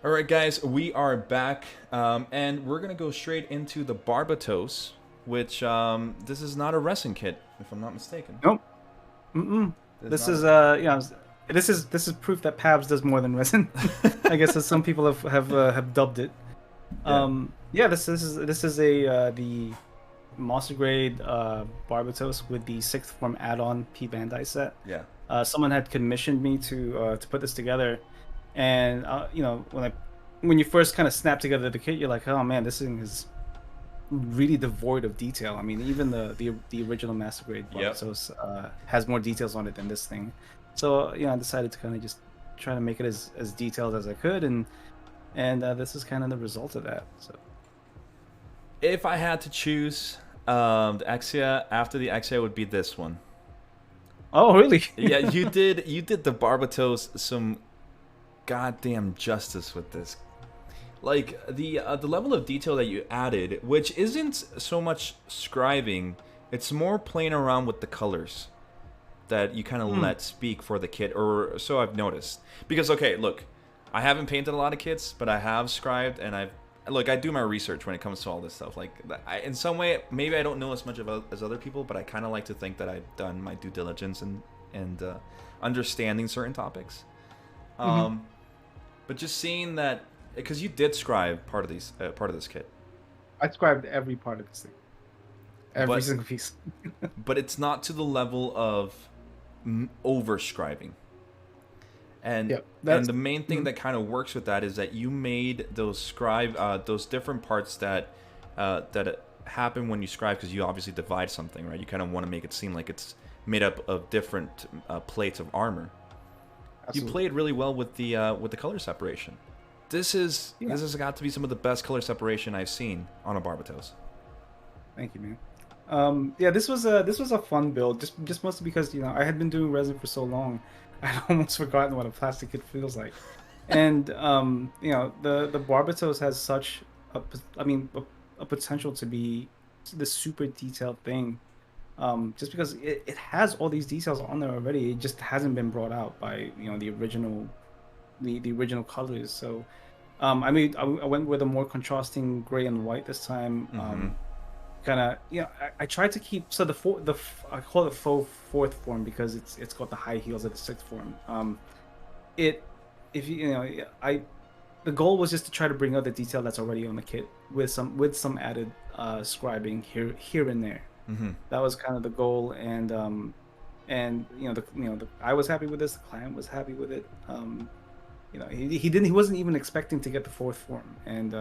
All right, guys, we are back, and we're gonna go straight into the Barbatos, which this is not a resin kit, if I'm not mistaken. Nope. Mm-mm. This This is is not this is proof that Pabz does more than resin. I guess as some people have dubbed it. yeah, Yeah, this is a the monster grade Barbatos with the sixth form add-on P Bandai set. yeah. Someone had commissioned me to put this together, and when you first kind of snap together the kit, you're like, oh man, this thing is really devoid of detail. I mean, even the original master grade Yep. Barbatos has more details on it than this thing. So I decided to kind of just try to make it as detailed as I could, and this is kind of the result of that. So If I had to choose, the Exia after the Exia would be this one. oh really? Yeah, you did the Barbatos some goddamn justice with this. Like the level of detail that you added, which isn't so much scribing, it's more playing around with the colors that you kind of let speak for the kit, or so I've noticed. Because okay, look, I haven't painted a lot of kits, but I have scribed, and I do my research when it comes to all this stuff. Like, in some way, maybe I don't know as much about as other people, but I kind of like to think that I've done my due diligence and understanding certain topics. But just seeing that, because you did scribe part of this kit, I scribed every part of this thing, every single piece. but it's not to the level of over scribing. And Yep, and the main thing that kind of works with that is that you made those those different parts that happen when you scribe, because you obviously divide something, right? You kind of want to make it seem like it's made up of different plates of armor. Absolutely. You played really well with the color separation. This has got to be some of the best color separation I've seen on a Barbatos. Thank you, man. Yeah, this was a fun build, just mostly because I had been doing resin for so long, I had almost forgotten what a plastic kit feels like, and the Barbatos has such a potential to be this super detailed thing, just because it has all these details on there already. It just hasn't been brought out by the original colors. So I went with a more contrasting gray and white this time. Kind of I tried to keep, so I call it faux fourth form because it's got the high heels of the sixth form. The goal was just to try to bring out the detail that's already on the kit with some added scribing here and there. That was kind of the goal, and I was happy with this. The client was happy with it. He wasn't even expecting to get the fourth form, and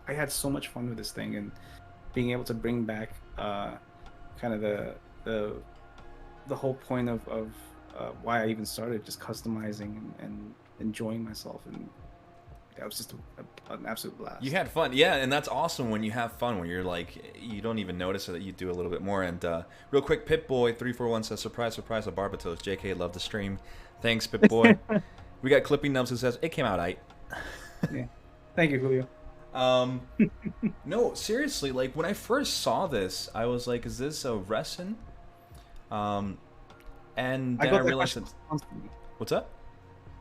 I had so much fun with this thing, and being able to bring back kind of the whole point of why I even started just customizing and enjoying myself, and that was just an absolute blast. You had fun, yeah, and that's awesome when you have fun, when you're like, you don't even notice it, that you do a little bit more. And real quick, Pitboy341 says, surprise, surprise, a Barbatos. JK, love the stream. Thanks, Pitboy. We got Clipping Nubs who says, it came out aight. Yeah. Thank you, Julio. No, seriously, like when I first saw this, I was like, is this a resin? And then I realized that... What's up?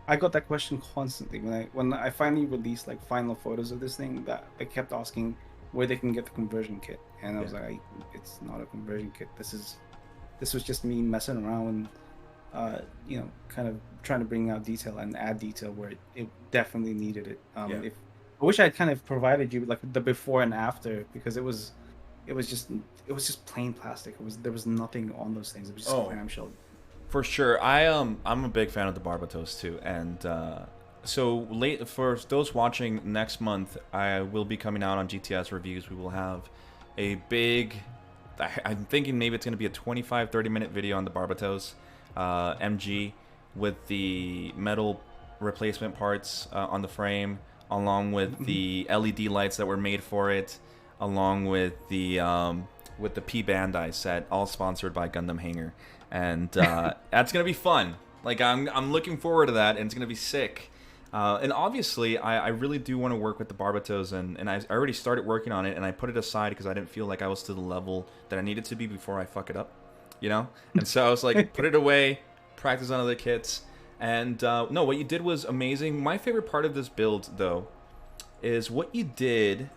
I got that question constantly when I finally released like final photos of this thing, that they kept asking where they can get the conversion kit, and I was like, it's not a conversion kit. This was just me messing around and kind of trying to bring out detail and add detail where it definitely needed it. I wish I had kind of provided you like the before and after, because it was just plain plastic. There was nothing on those things. It was just clamshell. For sure. I'm a big fan of the Barbatos too, and so late for those watching next month, I will be coming out on GTS reviews. We will have a big, I'm thinking maybe it's going to be a 25-30 minute video on the Barbatos MG with the metal replacement parts on the frame, along with the LED lights that were made for it, along with the P Bandai set, all sponsored by Gundam Hanger. And that's gonna be fun. Like I'm looking forward to that, and it's gonna be sick. And obviously, I really do want to work with the Barbatos, and I already started working on it, and I put it aside because I didn't feel like I was to the level that I needed to be before I fuck it up, And so I was like, put it away, practice on other kits, And no, what you did was amazing. My favorite part of this build, though, is what you did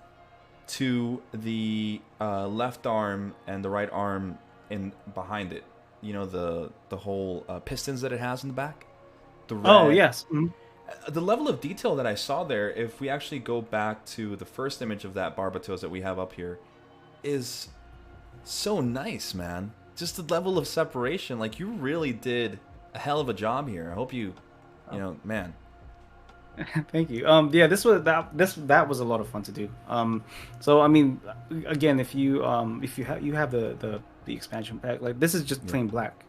to the left arm and the right arm in behind it. You know, the whole pistons that it has in the back. The Oh red. yes. Mhm. The level of detail that I saw there, if we actually go back to the first image of that Barbatos that we have up here, is so nice, man. Just the level of separation. Like, you really did a hell of a job here. I hope you know, man. Thank you. Yeah, that was a lot of fun to do. So I mean, again, if you have the expansion pack, like this is just Yeah. plain black,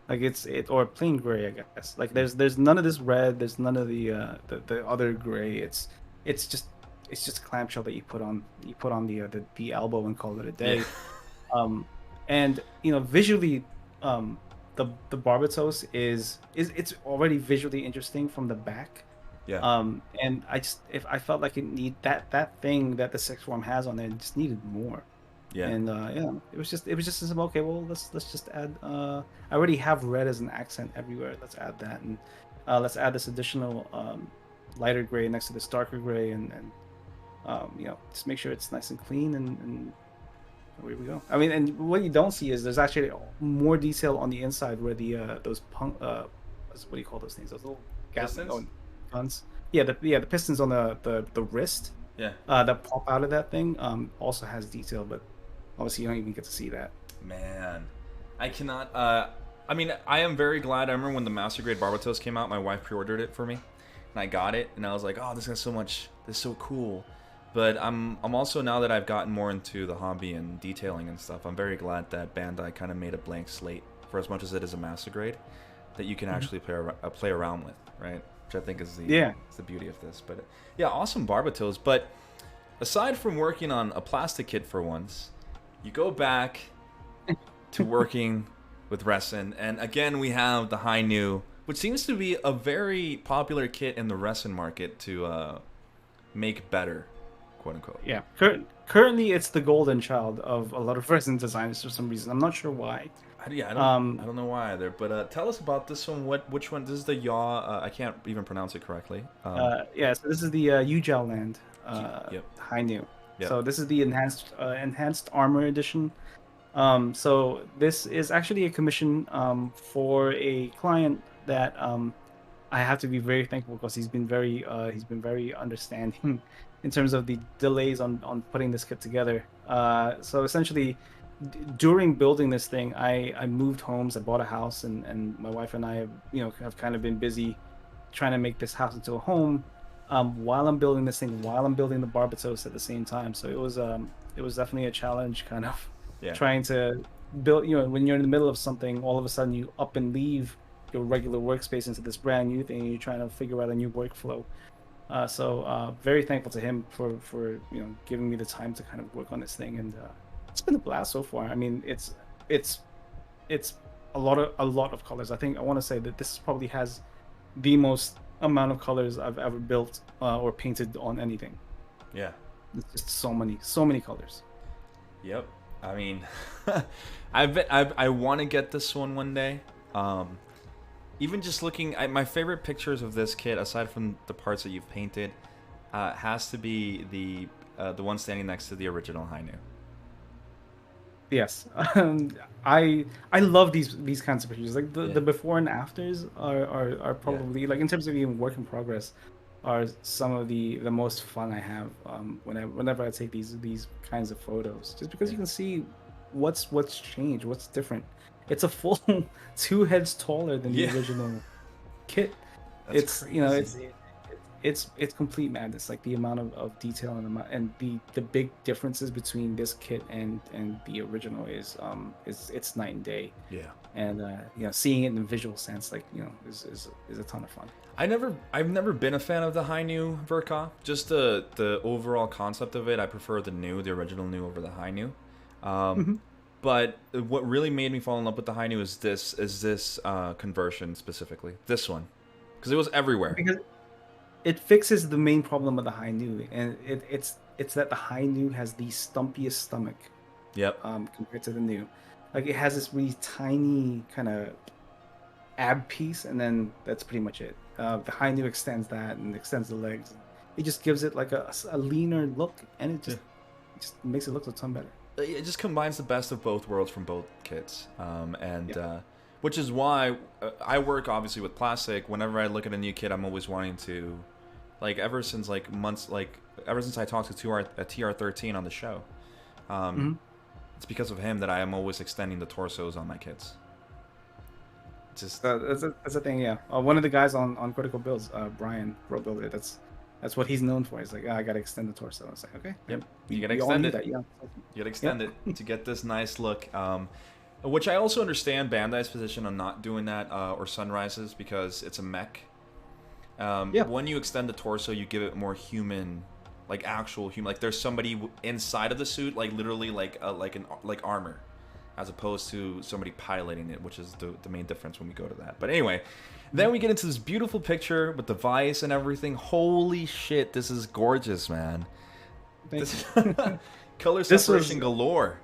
like it or plain gray, I guess. Like there's none of this red, there's none of the other gray. It's just it's just clamshell that you put on the elbow and call it a Yeah. day. Um, and you know, visually, the Barbatos is it's already visually interesting from the back. Yeah. And I just if I felt like it need that thing that the sixth form has on there it just needed more. Yeah. And yeah, it was just as okay. Well, let's just add. I already have red as an accent everywhere. Let's add that, and let's add this additional lighter gray next to this darker gray, and you know, just make sure it's nice and clean, and here we go. I mean, and what you don't see is there's actually more detail on the inside where the those what do you call those things? Those little Pistons? guns. Yeah, the pistons on the wrist Yeah. that pop out of that thing also has detail, but obviously you don't even get to see that. Man, I cannot. I mean, I am very glad. I remember when the Master Grade Barbatos came out, my wife pre-ordered it for me, and I got it, and I was like, "Oh, this is so much. This is so cool." But I'm also, now that I've gotten more into the hobby and detailing and stuff, I'm very glad that Bandai kind of made a blank slate for as much as it is a Master Grade that you can actually play around with, right? Which I think is the beauty of this. But yeah, awesome Barbatos. But aside from working on a plastic kit for once, you go back to working with Resin, and again we have the High New, which seems to be a very popular kit in the Resin market to make better, quote unquote. Yeah, currently it's the golden child of a lot of resin designers for some reason. I'm not sure why. Yeah, Um, I don't know why either. But tell us about this one. Which one? This is the Yaw. I can't even pronounce it correctly. yeah, so this is the Ujao Land Yep. High New. Yep. So this is the enhanced armor edition. So this is actually a commission for a client that I have to be very thankful because he's been very understanding in terms of the delays on putting this kit together. So essentially, during building this thing, I moved homes, I bought a house, and my wife and I have kind of been busy trying to make this house into a home while I'm building this thing, while I'm building the Barbatos at the same time. So it was definitely a challenge, kind of Yeah. trying to build. You know, when you're in the middle of something, all of a sudden you up and leave your regular workspace into this brand new thing, and you're trying to figure out a new workflow. So very thankful to him for giving me the time to kind of work on this thing, and it's been a blast so far. I mean, it's a lot of colors. I think I want to say that this probably has the most amount of colors I've ever built or painted on anything. Yeah. It's just so many colors. Yep. I mean, I want to get this one day. Even just looking at my favorite pictures of this kit, aside from the parts that you've painted, has to be the one standing next to the original High New. Yes, I love these kinds of pictures. Like Yeah. the before and afters are probably like in terms of even work in progress are some of the most fun I have whenever I take these kinds of photos. Just because you can see what's changed, what's different. It's a full 2 heads taller than the original kit. That's It's crazy. it's complete madness. Like the amount of detail and the big differences between this kit and the original is it's night and day. Yeah. And seeing it in a visual sense, like is a ton of fun. I've never been a fan of the High New ver.Ka. Just the overall concept of it, I prefer the original new over the High New. But what really made me fall in love with the High New is this conversion specifically. This one, because it was everywhere. Because it fixes the main problem of the High New, and it's that the High New has the stumpiest stomach. Yep. Compared to the new, like it has this really tiny kind of ab piece, and then that's pretty much it. The Hainu extends that and extends the legs. It just gives it like a leaner look, and it just makes it look a ton better. It just combines the best of both worlds from both kits, and Yeah. which is why I work obviously with plastic. Whenever I look at a new kit, I'm always wanting to, like, ever since like months, like ever since I talked to TR13 on the show, Hmm. it's because of him that I am always extending the torsos on my kits. Just That's a thing. Yeah. One of the guys on Critical Builds, Brian, Pro Builder. That's what he's known for. He's like, I gotta extend the torso. I was like, okay. yep, We, you gotta we all extend need it. that. Yeah. You gotta extend it to get this nice look. Which I also understand Bandai's position on not doing that or Sunrise's because it's a mech. Yeah. When you extend the torso, you give it more human, like actual human. Like there's somebody inside of the suit, like literally like armor, as opposed to somebody piloting it, which is the main difference when we go to that. But anyway, then we get into this beautiful picture with the vice and everything. Holy shit, this is gorgeous, man. Thank This you. color This separation was galore.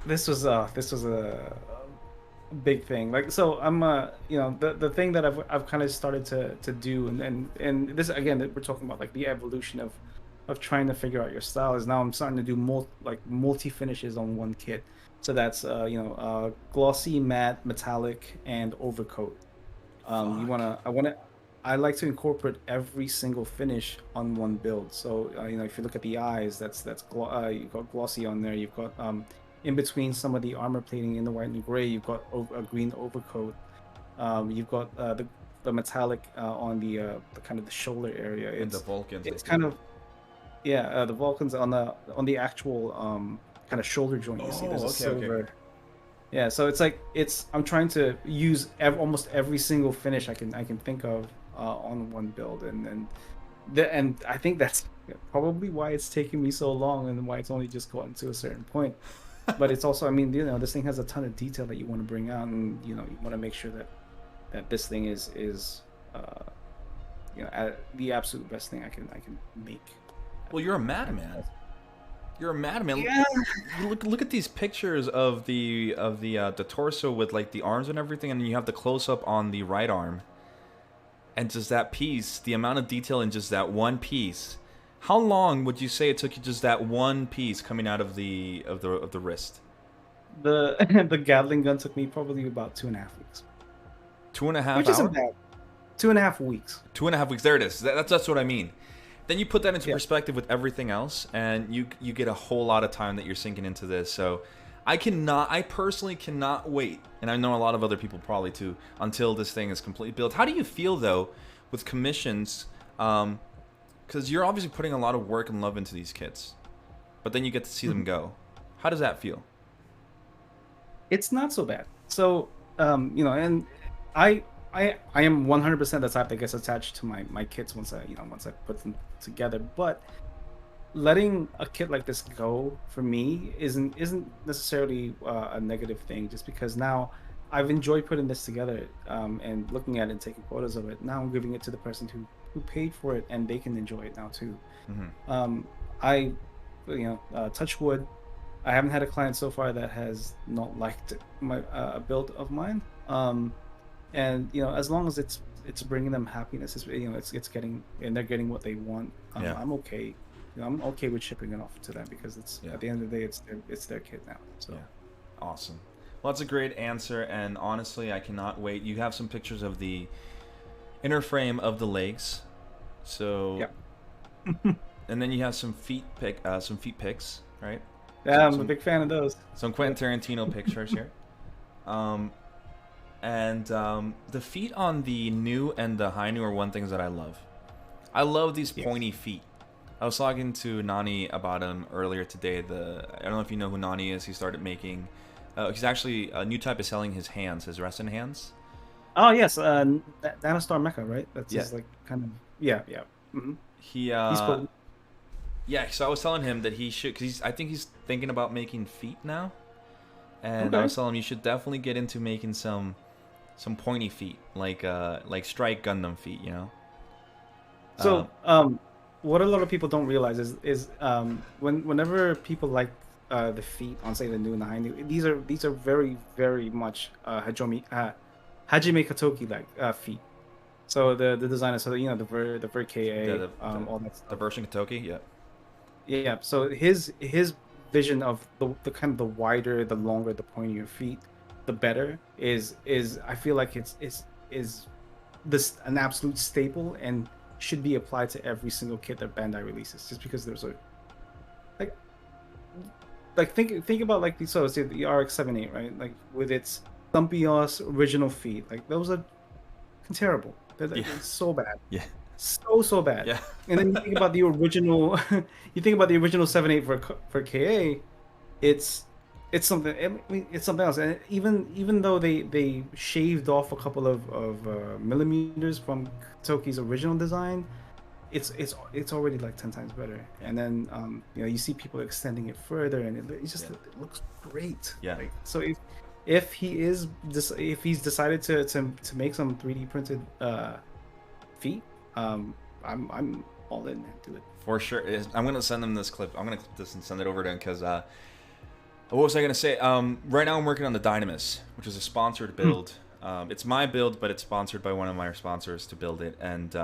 this was a big thing. Like, so I'm the thing that I've kind of started to do, and this again that we're talking about, like the evolution of trying to figure out your style, is now I'm starting to do multi finishes on one kit. So that's glossy, matte, metallic, and overcoat. Fuck. I like to incorporate every single finish on one build. So if you look at the eyes, you've got glossy on there. You've got in between some of the armor plating in the white and gray, you've got a green overcoat. You've got the metallic on the kind of the shoulder area. And the Vulcans, I It's think. kind of, yeah, the Vulcans on the actual kind of shoulder joint. You see, Oh, there's a okay, okay, okay. silver. Yeah, so it's like I'm trying to use almost every single finish I can think of on one build, and I think that's probably why it's taking me so long and why it's only just gotten to a certain point. But it's also, I mean, this thing has a ton of detail that you want to bring out, and you want to make sure that this thing is the absolute best thing I can make. Well, you're a madman. You're a madman. Yeah. You look at these pictures of the torso with like the arms and everything, and then you have the close up on the right arm, and just that piece, the amount of detail in just that one piece. How long would you say it took you just that one piece coming out of the wrist? The the Gatling gun took me probably about 2.5 weeks, Two and a half which isn't hour? bad. 2.5 weeks. 2.5 weeks. There it is. That's what I mean. Then you put that into Yeah. perspective with everything else, and you get a whole lot of time that you're sinking into this. So I personally cannot wait, and I know a lot of other people probably too, until this thing is completely built. How do you feel though with commissions? Because you're obviously putting a lot of work and love into these kits, but then you get to see them Mhm. go. How does that feel? It's not so bad. So, and I am 100% the type that gets attached to my kits once I put them together. But letting a kit like this go for me isn't necessarily a negative thing, just because now I've enjoyed putting this together, and looking at it and taking photos of it. Now I'm giving it to the person who paid for it, and they can enjoy it now too. Hmm. I touch wood, I haven't had a client so far that has not liked my a build of mine. And as long as it's bringing them happiness, it's getting, and they're getting what they want. Yeah. I'm okay. I'm okay with shipping it off to them, because it's Yeah. at the end of the day, it's their kid now. So Yeah. Awesome. Well, that's a great answer, and honestly, I cannot wait. You have some pictures of the inner frame of the legs, so yeah. and then you have some some feet pics, right? Yeah, I'm a Some big fan of those. some Quentin Tarantino pictures here. Um, and the feet on the new and the high new are one things that I love. I love these Yes. pointy feet. I was talking to Nani about him earlier today. I don't know if you know who Nani is. He started making. He's actually a new type of selling his hands, his resin hands. Oh yes, Nanostar Mecha, right? That's Yeah. his, like, kind of, yeah, yeah. He He's put. yeah. So I was telling him that he should, because I think he's thinking about making feet now. And I Okay. was telling him you should definitely get into making some pointy feet, like Strike Gundam feet, you know. Uh, So, what a lot of people don't realize is whenever people like the feet on, say, the new and the high new, these are very very much Hajime Katoki like feet. So the designer, so the ver.Ka, all that the stuff. version Katoki, yeah. Yeah. So his vision of the kind of the wider, the longer, the pointier feet, the better is I feel like is this an absolute staple and should be applied to every single kit that Bandai releases. Just because there's a like think about like say the RX-78, right? Like with its Stumpy Ass original feet, like those are terrible. Yeah. It's so bad, Yeah. so bad. Yeah. And then you think about the original, you think about the original 7.8 for Ka, it's it's something. I mean, it's something else. And even though they shaved off a couple of millimeters from Toki's original design, it's already like 10 times better. Yeah. And then you see people extending it further, and Yeah. it looks great. Yeah. Like so if if he's decided to make some 3D printed feet, I'm all in to it. For sure. I'm gonna send them this clip. I'm gonna clip this and send it over to him because what was I gonna say? Right now I'm working on the Dynamis, which is a sponsored build. It's my build, but it's sponsored by one of my sponsors to build it, and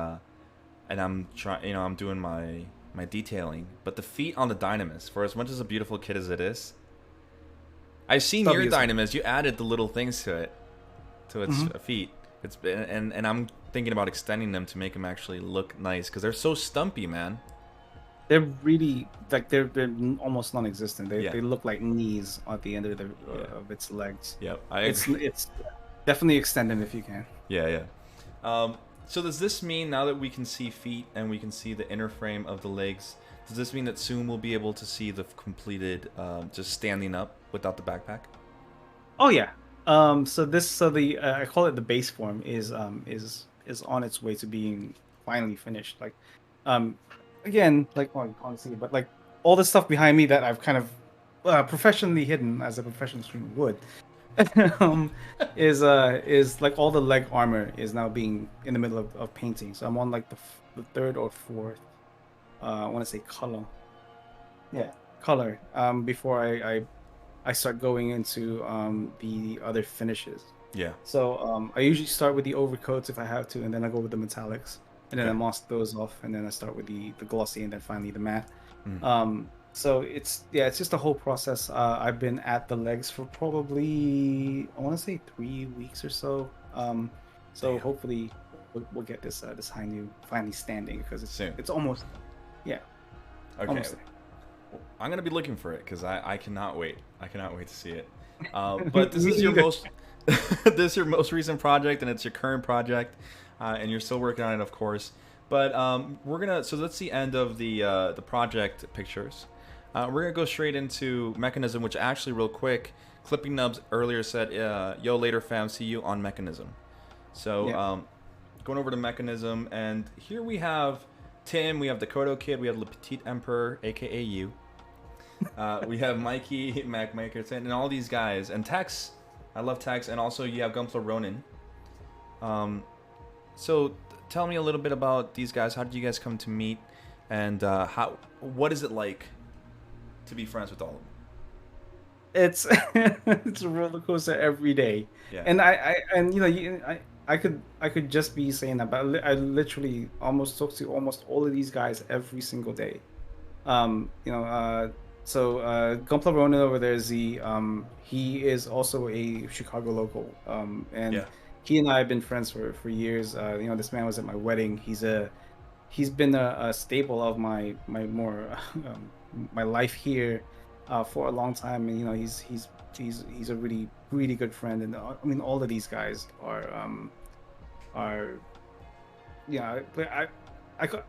I'm trying. I'm doing my detailing. But the feet on the Dynamis, for as much as a beautiful kit as it is, I've seen your Dynamis. You added the little things to it, to its feet. It's been, and I'm thinking about extending them to make them actually look nice because they're so stumpy, man. They're really like they're almost non-existent. Yeah. They look like knees at the end of of its legs. Yep, It's definitely extend them if you can. Yeah. So does this mean now that we can see feet and we can see the inner frame of the legs, does this mean that soon we'll be able to see the completed just standing up without the backpack? Oh yeah. So the I call it the base form is on its way to being finally finished. Like again, like well, you can't see, but like all the stuff behind me that I've kind of professionally hidden as a professional streamer would is like all the leg armor is now being in the middle of painting. So I'm on like the third or fourth I want to say color. Yeah, color. Before I start going into the other finishes. Yeah. So I usually start with the overcoats if I have to, and then I go with the metallics, and then I mask those off, and then I start with the glossy, and then finally the matte. So it's just a whole process. I've been at the legs for probably I want to say 3 weeks or so. So hopefully we'll get this high new finally standing because it's almost okay. Almost I'm gonna be looking for it because I cannot wait. I cannot wait to see it. But this is your most this is your most recent project, and it's your current project, and you're still working on it, of course. But so that's the end of the project pictures. We're gonna go straight into Mechanism, which actually, real quick, Clipping Nubs earlier said, "Yo, later, fam, see you on Mechanism." So going over to Mechanism, and here we have Tim, we have the Kodo Kid, we have Le Petit Emperor, aka you. We have Mikey, Mac Maker, and all these guys, and Tex. I love Tex, and also you have Gunpla Ronin. So tell me a little bit about these guys. How did you guys come to meet, and what is it like to be friends with all of them? It's it's a roller coaster every day. Yeah. And I could just be saying that, but I literally almost talk to almost all of these guys every single day. So Gunpla Ronin over there is he is also a Chicago local. And he and I have been friends for years. This man was at my wedding. He's been a staple of my more my life here for a long time, and he's a really really good friend. And I mean, all of these guys are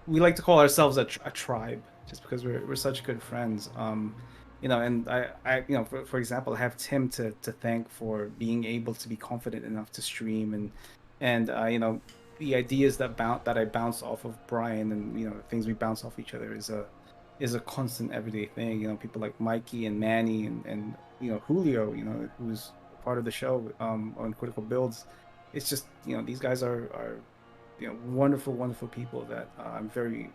we like to call ourselves a tribe just because we're such good friends. And for example, I have Tim to thank for being able to be confident enough to stream, and the ideas that I bounce off of Brian, and things we bounce off each other is a constant everyday thing. People like Mikey and Manny and Julio, who's part of the show on Critical Builds. It's just these guys are wonderful people that I'm very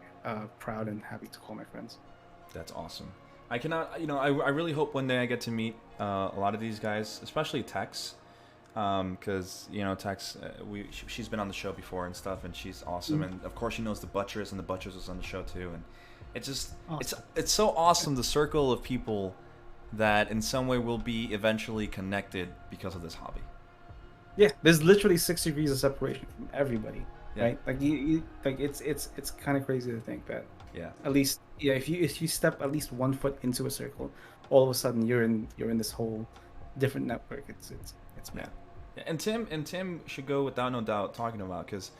proud and happy to call my friends. That's awesome. I really hope one day I get to meet a lot of these guys, especially Tex. Because you know, Tex, she's been on the show before and stuff, and she's awesome. And of course, she knows the Butchers, and the Butchers was on the show too. And it just Awesome. it's so awesome, the circle of people that in some way will be eventually connected because of this hobby. Yeah, there's literally 6 degrees of separation from everybody, Yeah. right? Like like it's kind of crazy to think that Yeah. at least, yeah, if you step at least 1 foot into a circle, all of a sudden you're in this whole different network. It's Yeah. mad. Yeah, and Tim should go without no doubt talking about, because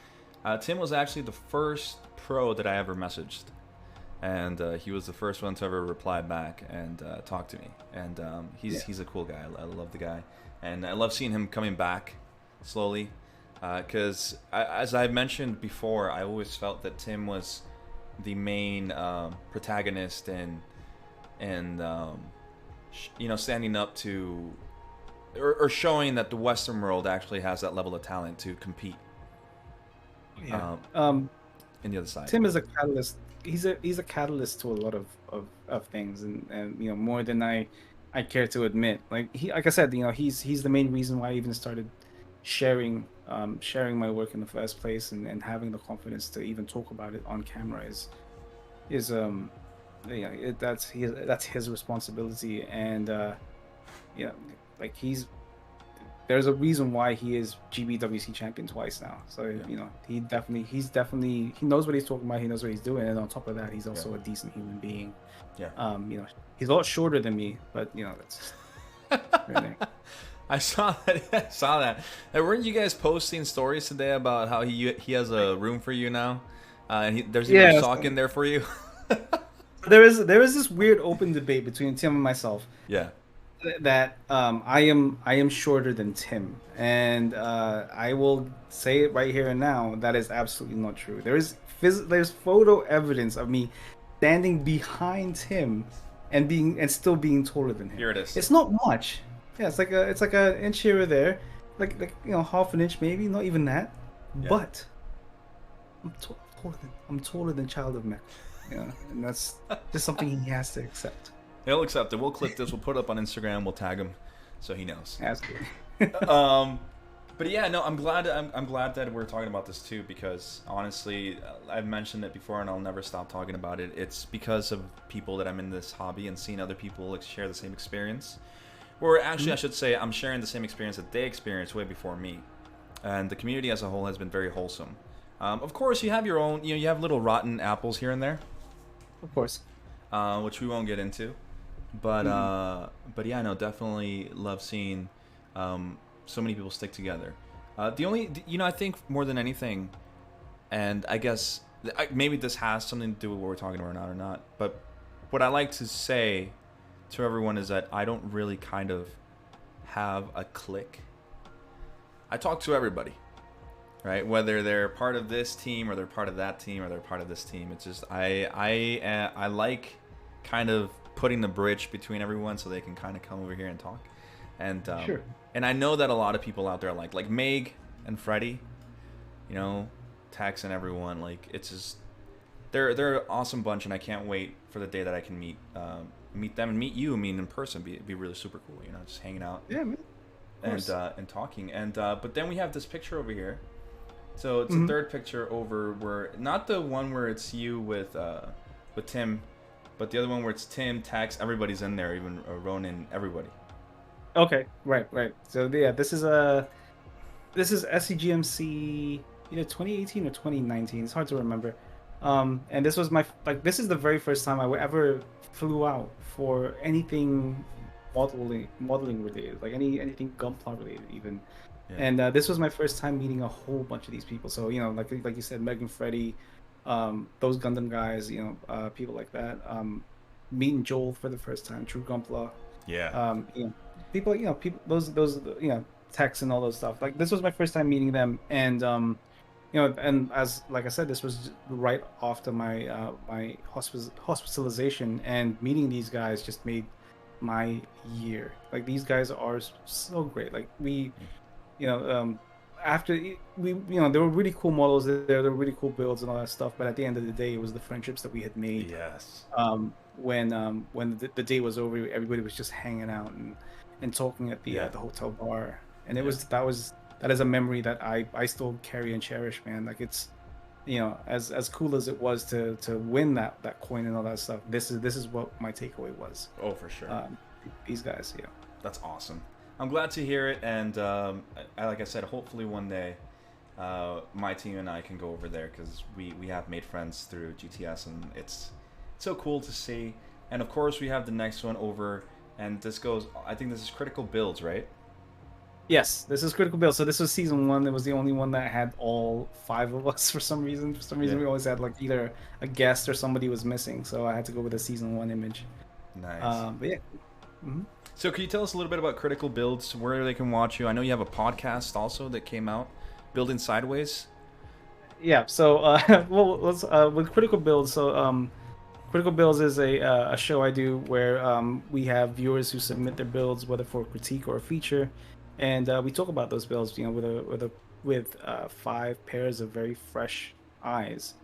Tim was actually the first pro that I ever messaged, and he was the first one to ever reply back and talk to me. And he's a cool guy. I love the guy, and I love seeing him coming back slowly, because as I mentioned before, I always felt that Tim was the main protagonist and you know, standing up to or showing that the Western world actually has that level of talent to compete Yeah. in the other side. Tim is a catalyst. He's a catalyst to a lot of things, and you know, more than I care to admit. Like I said, you know, he's the main reason why I even started sharing my work in the first place, and having the confidence to even talk about it on camera is yeah, that's his responsibility. And yeah, like there's a reason why he is GBWC champion twice now. So Yeah. you know, he knows what he's talking about. He knows what he's doing, and on top of that, he's also Yeah. a decent human being. Yeah. You know, he's a lot shorter than me, but you know, that's really. I saw that. I saw that. And weren't you guys posting stories today about how he has a room for you now, and there's even Yeah, a so- sock in there for you? There is this weird open debate between Tim and myself Yeah. that I am shorter than Tim, and I will say it right here and now, that is absolutely not true. There's photo evidence of me standing behind him and still being taller than him. Here it is. It's not much. Yeah, it's like an inch here or there, like you know, half an inch maybe, not even that. Yeah. But I'm taller than Child of Mech. Yeah, and that's just something he has to accept. He'll accept it. We'll clip this. We'll put it up on Instagram. We'll tag him, so he knows. Absolutely. But yeah, no, I'm glad that we're talking about this too, because honestly, I've mentioned it before and I'll never stop talking about it. It's because of people that I'm in this hobby and seeing other people like share the same experience. Or actually, I should say, I'm sharing the same experience that they experienced way before me, and the community as a whole has been very wholesome. Of course, you have your own, you have little rotten apples here and there, Of course. which we won't get into. But yeah, no, definitely love seeing so many people stick together. The only, I think more than anything, and I guess maybe this has something to do with what we're talking about or not, but what I like to say to everyone is that I don't really kind of have a clique. I talk to everybody, right? Whether they're part of this team or they're part of that team or they're part of this team. It's just I like kind of putting the bridge between everyone so they can kind of come over here and talk. And Sure. And I know that a lot of people out there like Meg and Freddie, Tex and everyone, like it's just they're an awesome bunch, and I can't wait for the day that I can meet them and meet you. I mean, in person, be really super cool. Just hanging out Yeah, man. and talking. And but then we have this picture over here. So it's Mhm. a third picture over where, not the one where it's you with Tim, but the other one where it's Tim, Tex, everybody's in there, even Ronan, everybody. Okay, right. So yeah, this is SCGMC either 2018 or 2019. It's hard to remember. And this was this is the very first time I ever flew out for anything modeling related, like anything Gunpla related even. Yeah. And this was my first time meeting a whole bunch of these people. So like you said, Meg and Freddie, those Gundam guys, people like that. Meeting Joel for the first time, True Gunpla. Yeah. People, people, those, Tex and all those stuff. Like, this was my first time meeting them, and and as like I said, this was right after my my hospitalization, and meeting these guys just made my year. Like, these guys are so great. Like, after there were really cool models there were really cool builds and all that stuff, but at the end of the day, it was the friendships that we had made. Yes. When the day was over, everybody was just hanging out and talking at the hotel bar, and that is a memory that I still carry and cherish, man. Like it's, as cool as it was to win that coin and all that stuff. This is what my takeaway was. Oh, for sure. These guys, yeah. That's awesome. I'm glad to hear it, and like I said, hopefully one day, my team and I can go over there because we have made friends through GTS, and it's so cool to see. And of course, we have the next one over, and I think this is Critical Builds, right? Yes, this is Critical Build. So this was season 1. It was the only one that had all 5 of us for some reason. We always had like either a guest or somebody was missing. So I had to go with a season 1 image. Nice. But yeah. Mm-hmm. So can you tell us a little bit about Critical Builds, where they can watch you? I know you have a podcast also that came out, Building Sideways. Yeah. So well, let's with Critical Builds. So Critical Builds is a show I do where we have viewers who submit their builds, whether for a critique or a feature. And we talk about those builds, with 5 pairs of very fresh eyes,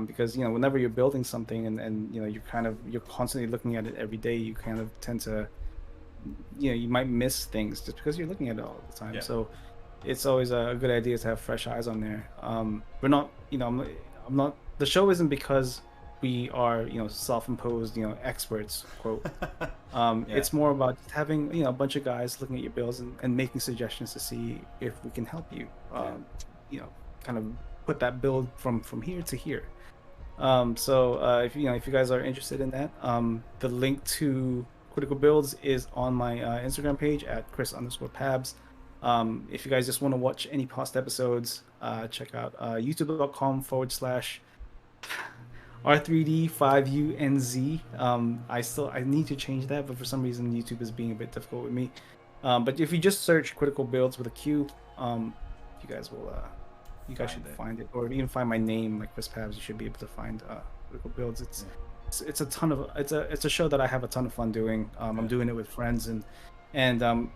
because whenever you're building something and you're constantly looking at it every day, you kind of tend to, you might miss things just because you're looking at it all the time. Yeah. So it's always a good idea to have fresh eyes on there. We're not, I'm not. The show isn't because we are self-imposed experts, quote. It's more about just having a bunch of guys looking at your builds and making suggestions to see if we can help you kind of put that build from here to here. So if you guys are interested in that, the link to Critical Builds is on my Instagram page at Chris_Pabz. If you guys just want to watch any past episodes, check out youtube.com/R3D5UNZ. I need to change that, but for some reason YouTube is being a bit difficult with me. But if you just search Critical Builds with a Q, you guys should find it, or even find my name like Chris Pabz. You should be able to find Critical Builds. It's a show that I have a ton of fun doing. I'm doing it with friends, and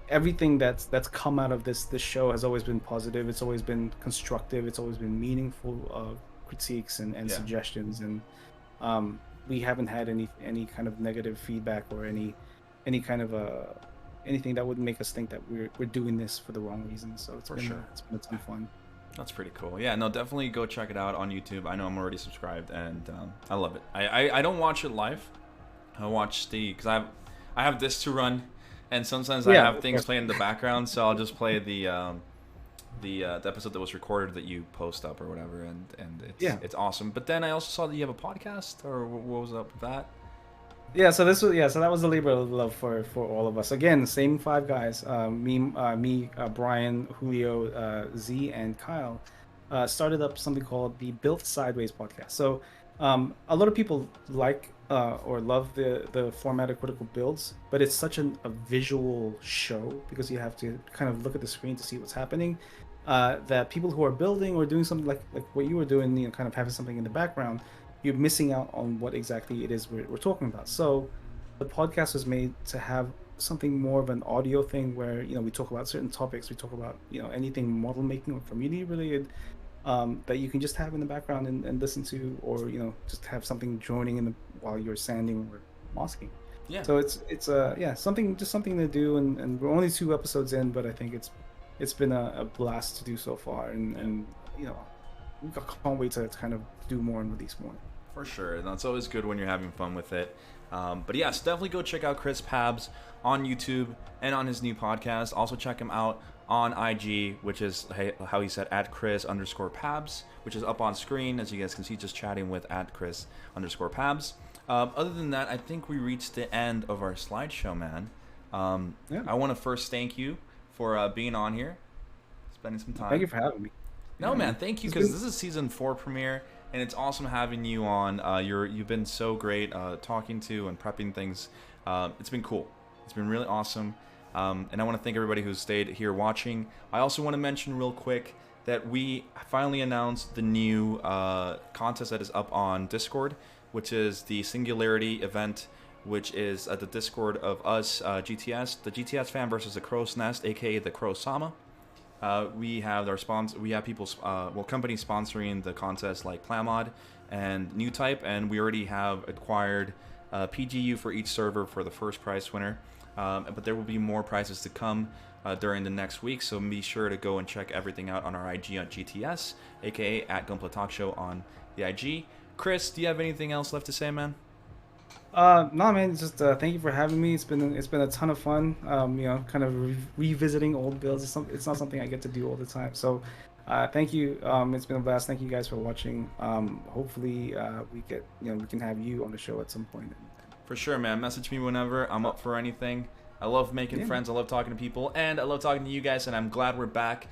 everything that's come out of this show has always been positive. It's always been constructive. It's always been meaningful critiques and suggestions, and we haven't had any kind of negative feedback or any kind of anything that would make us think that we're doing this for the wrong reasons. So it's been a ton of fun. That's pretty cool. Yeah, no, definitely go check it out on YouTube. I know I'm already subscribed, and I love it. I don't watch it live. I watch because I have this to run, and sometimes I have things playing in the background, so I'll just play the episode that was recorded that you post up or whatever, and it's awesome. But then I also saw that you have a podcast, or what was up with that? Yeah, so that was the labor of love for all of us. Again, same 5 guys, me, Brian, Julio, Z, and Kyle, started up something called the Built Sideways podcast. So a lot of people like or love the format of Critical Builds, but it's such a visual show because you have to kind of look at the screen to see what's happening. That people who are building or doing something like what you were doing, kind of having something in the background, you're missing out on what exactly it is we're talking about. So the podcast was made to have something more of an audio thing where we talk about certain topics. We talk about anything model making or community related, that you can just have in the background and listen to, or just have something joining while you're sanding or masking. Yeah. So it's something to do, and we're only 2 episodes in, but I think it's been a blast to do so far, and I can't wait to kind of do more and release more. For sure, and that's always good when you're having fun with it. But yes, definitely go check out Chris Pabz on YouTube and on his new podcast. Also check him out on IG, which is how he said at Chris_Pabz, which is up on screen, as you guys can see, just chatting with at Chris_Pabz. Other than that, I think we reached the end of our slideshow, man. I want to first thank you for being on here, spending some time. Thank you for having me. No, man, thank you, because this is season 4 premiere, and it's awesome having you on. You've been so great talking to and prepping things. It's been cool. It's been really awesome. And I want to thank everybody who stayed here watching. I also want to mention real quick that we finally announced the new contest that is up on Discord, which is the Singularity event, which is the Discord of us, GTS, the GTS fan versus the Crow's Nest, aka the Crow Sama. We have we have people, companies sponsoring the contest like Plamod and New Type, and we already have acquired PGU for each server for the first prize winner. But there will be more prizes to come during the next week, so be sure to go and check everything out on our IG on GTS, aka at Gunpla Talk Show on the IG. Chris, do you have anything else left to say, man? No, man. Just thank you for having me. It's been a ton of fun. Kind of revisiting old builds. It's not something I get to do all the time. So, thank you. It's been a blast. Thank you guys for watching. Hopefully, we can have you on the show at some point. For sure, man. Message me whenever. I'm up for anything. I love making friends. I love talking to people, and I love talking to you guys. And I'm glad we're back.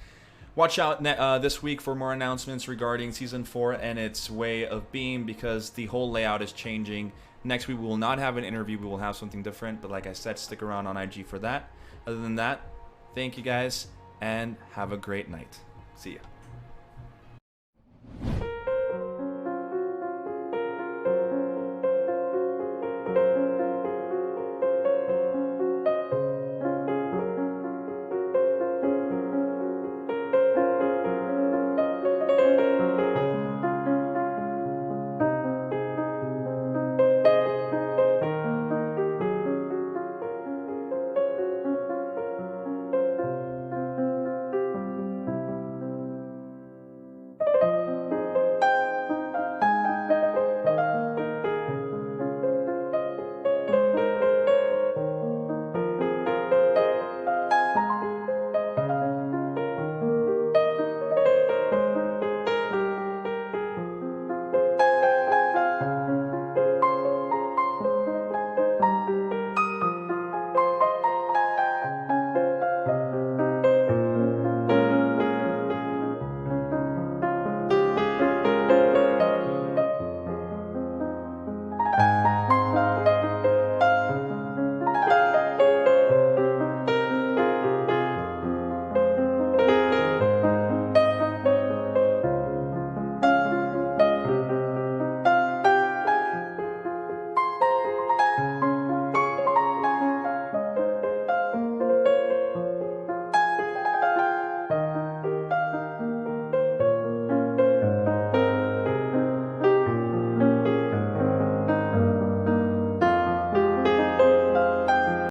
Watch out this week for more announcements regarding Season 4 and its way of being, because the whole layout is changing. Next week, we will not have an interview. We will have something different. But like I said, stick around on IG for that. Other than that, thank you guys, and have a great night. See ya.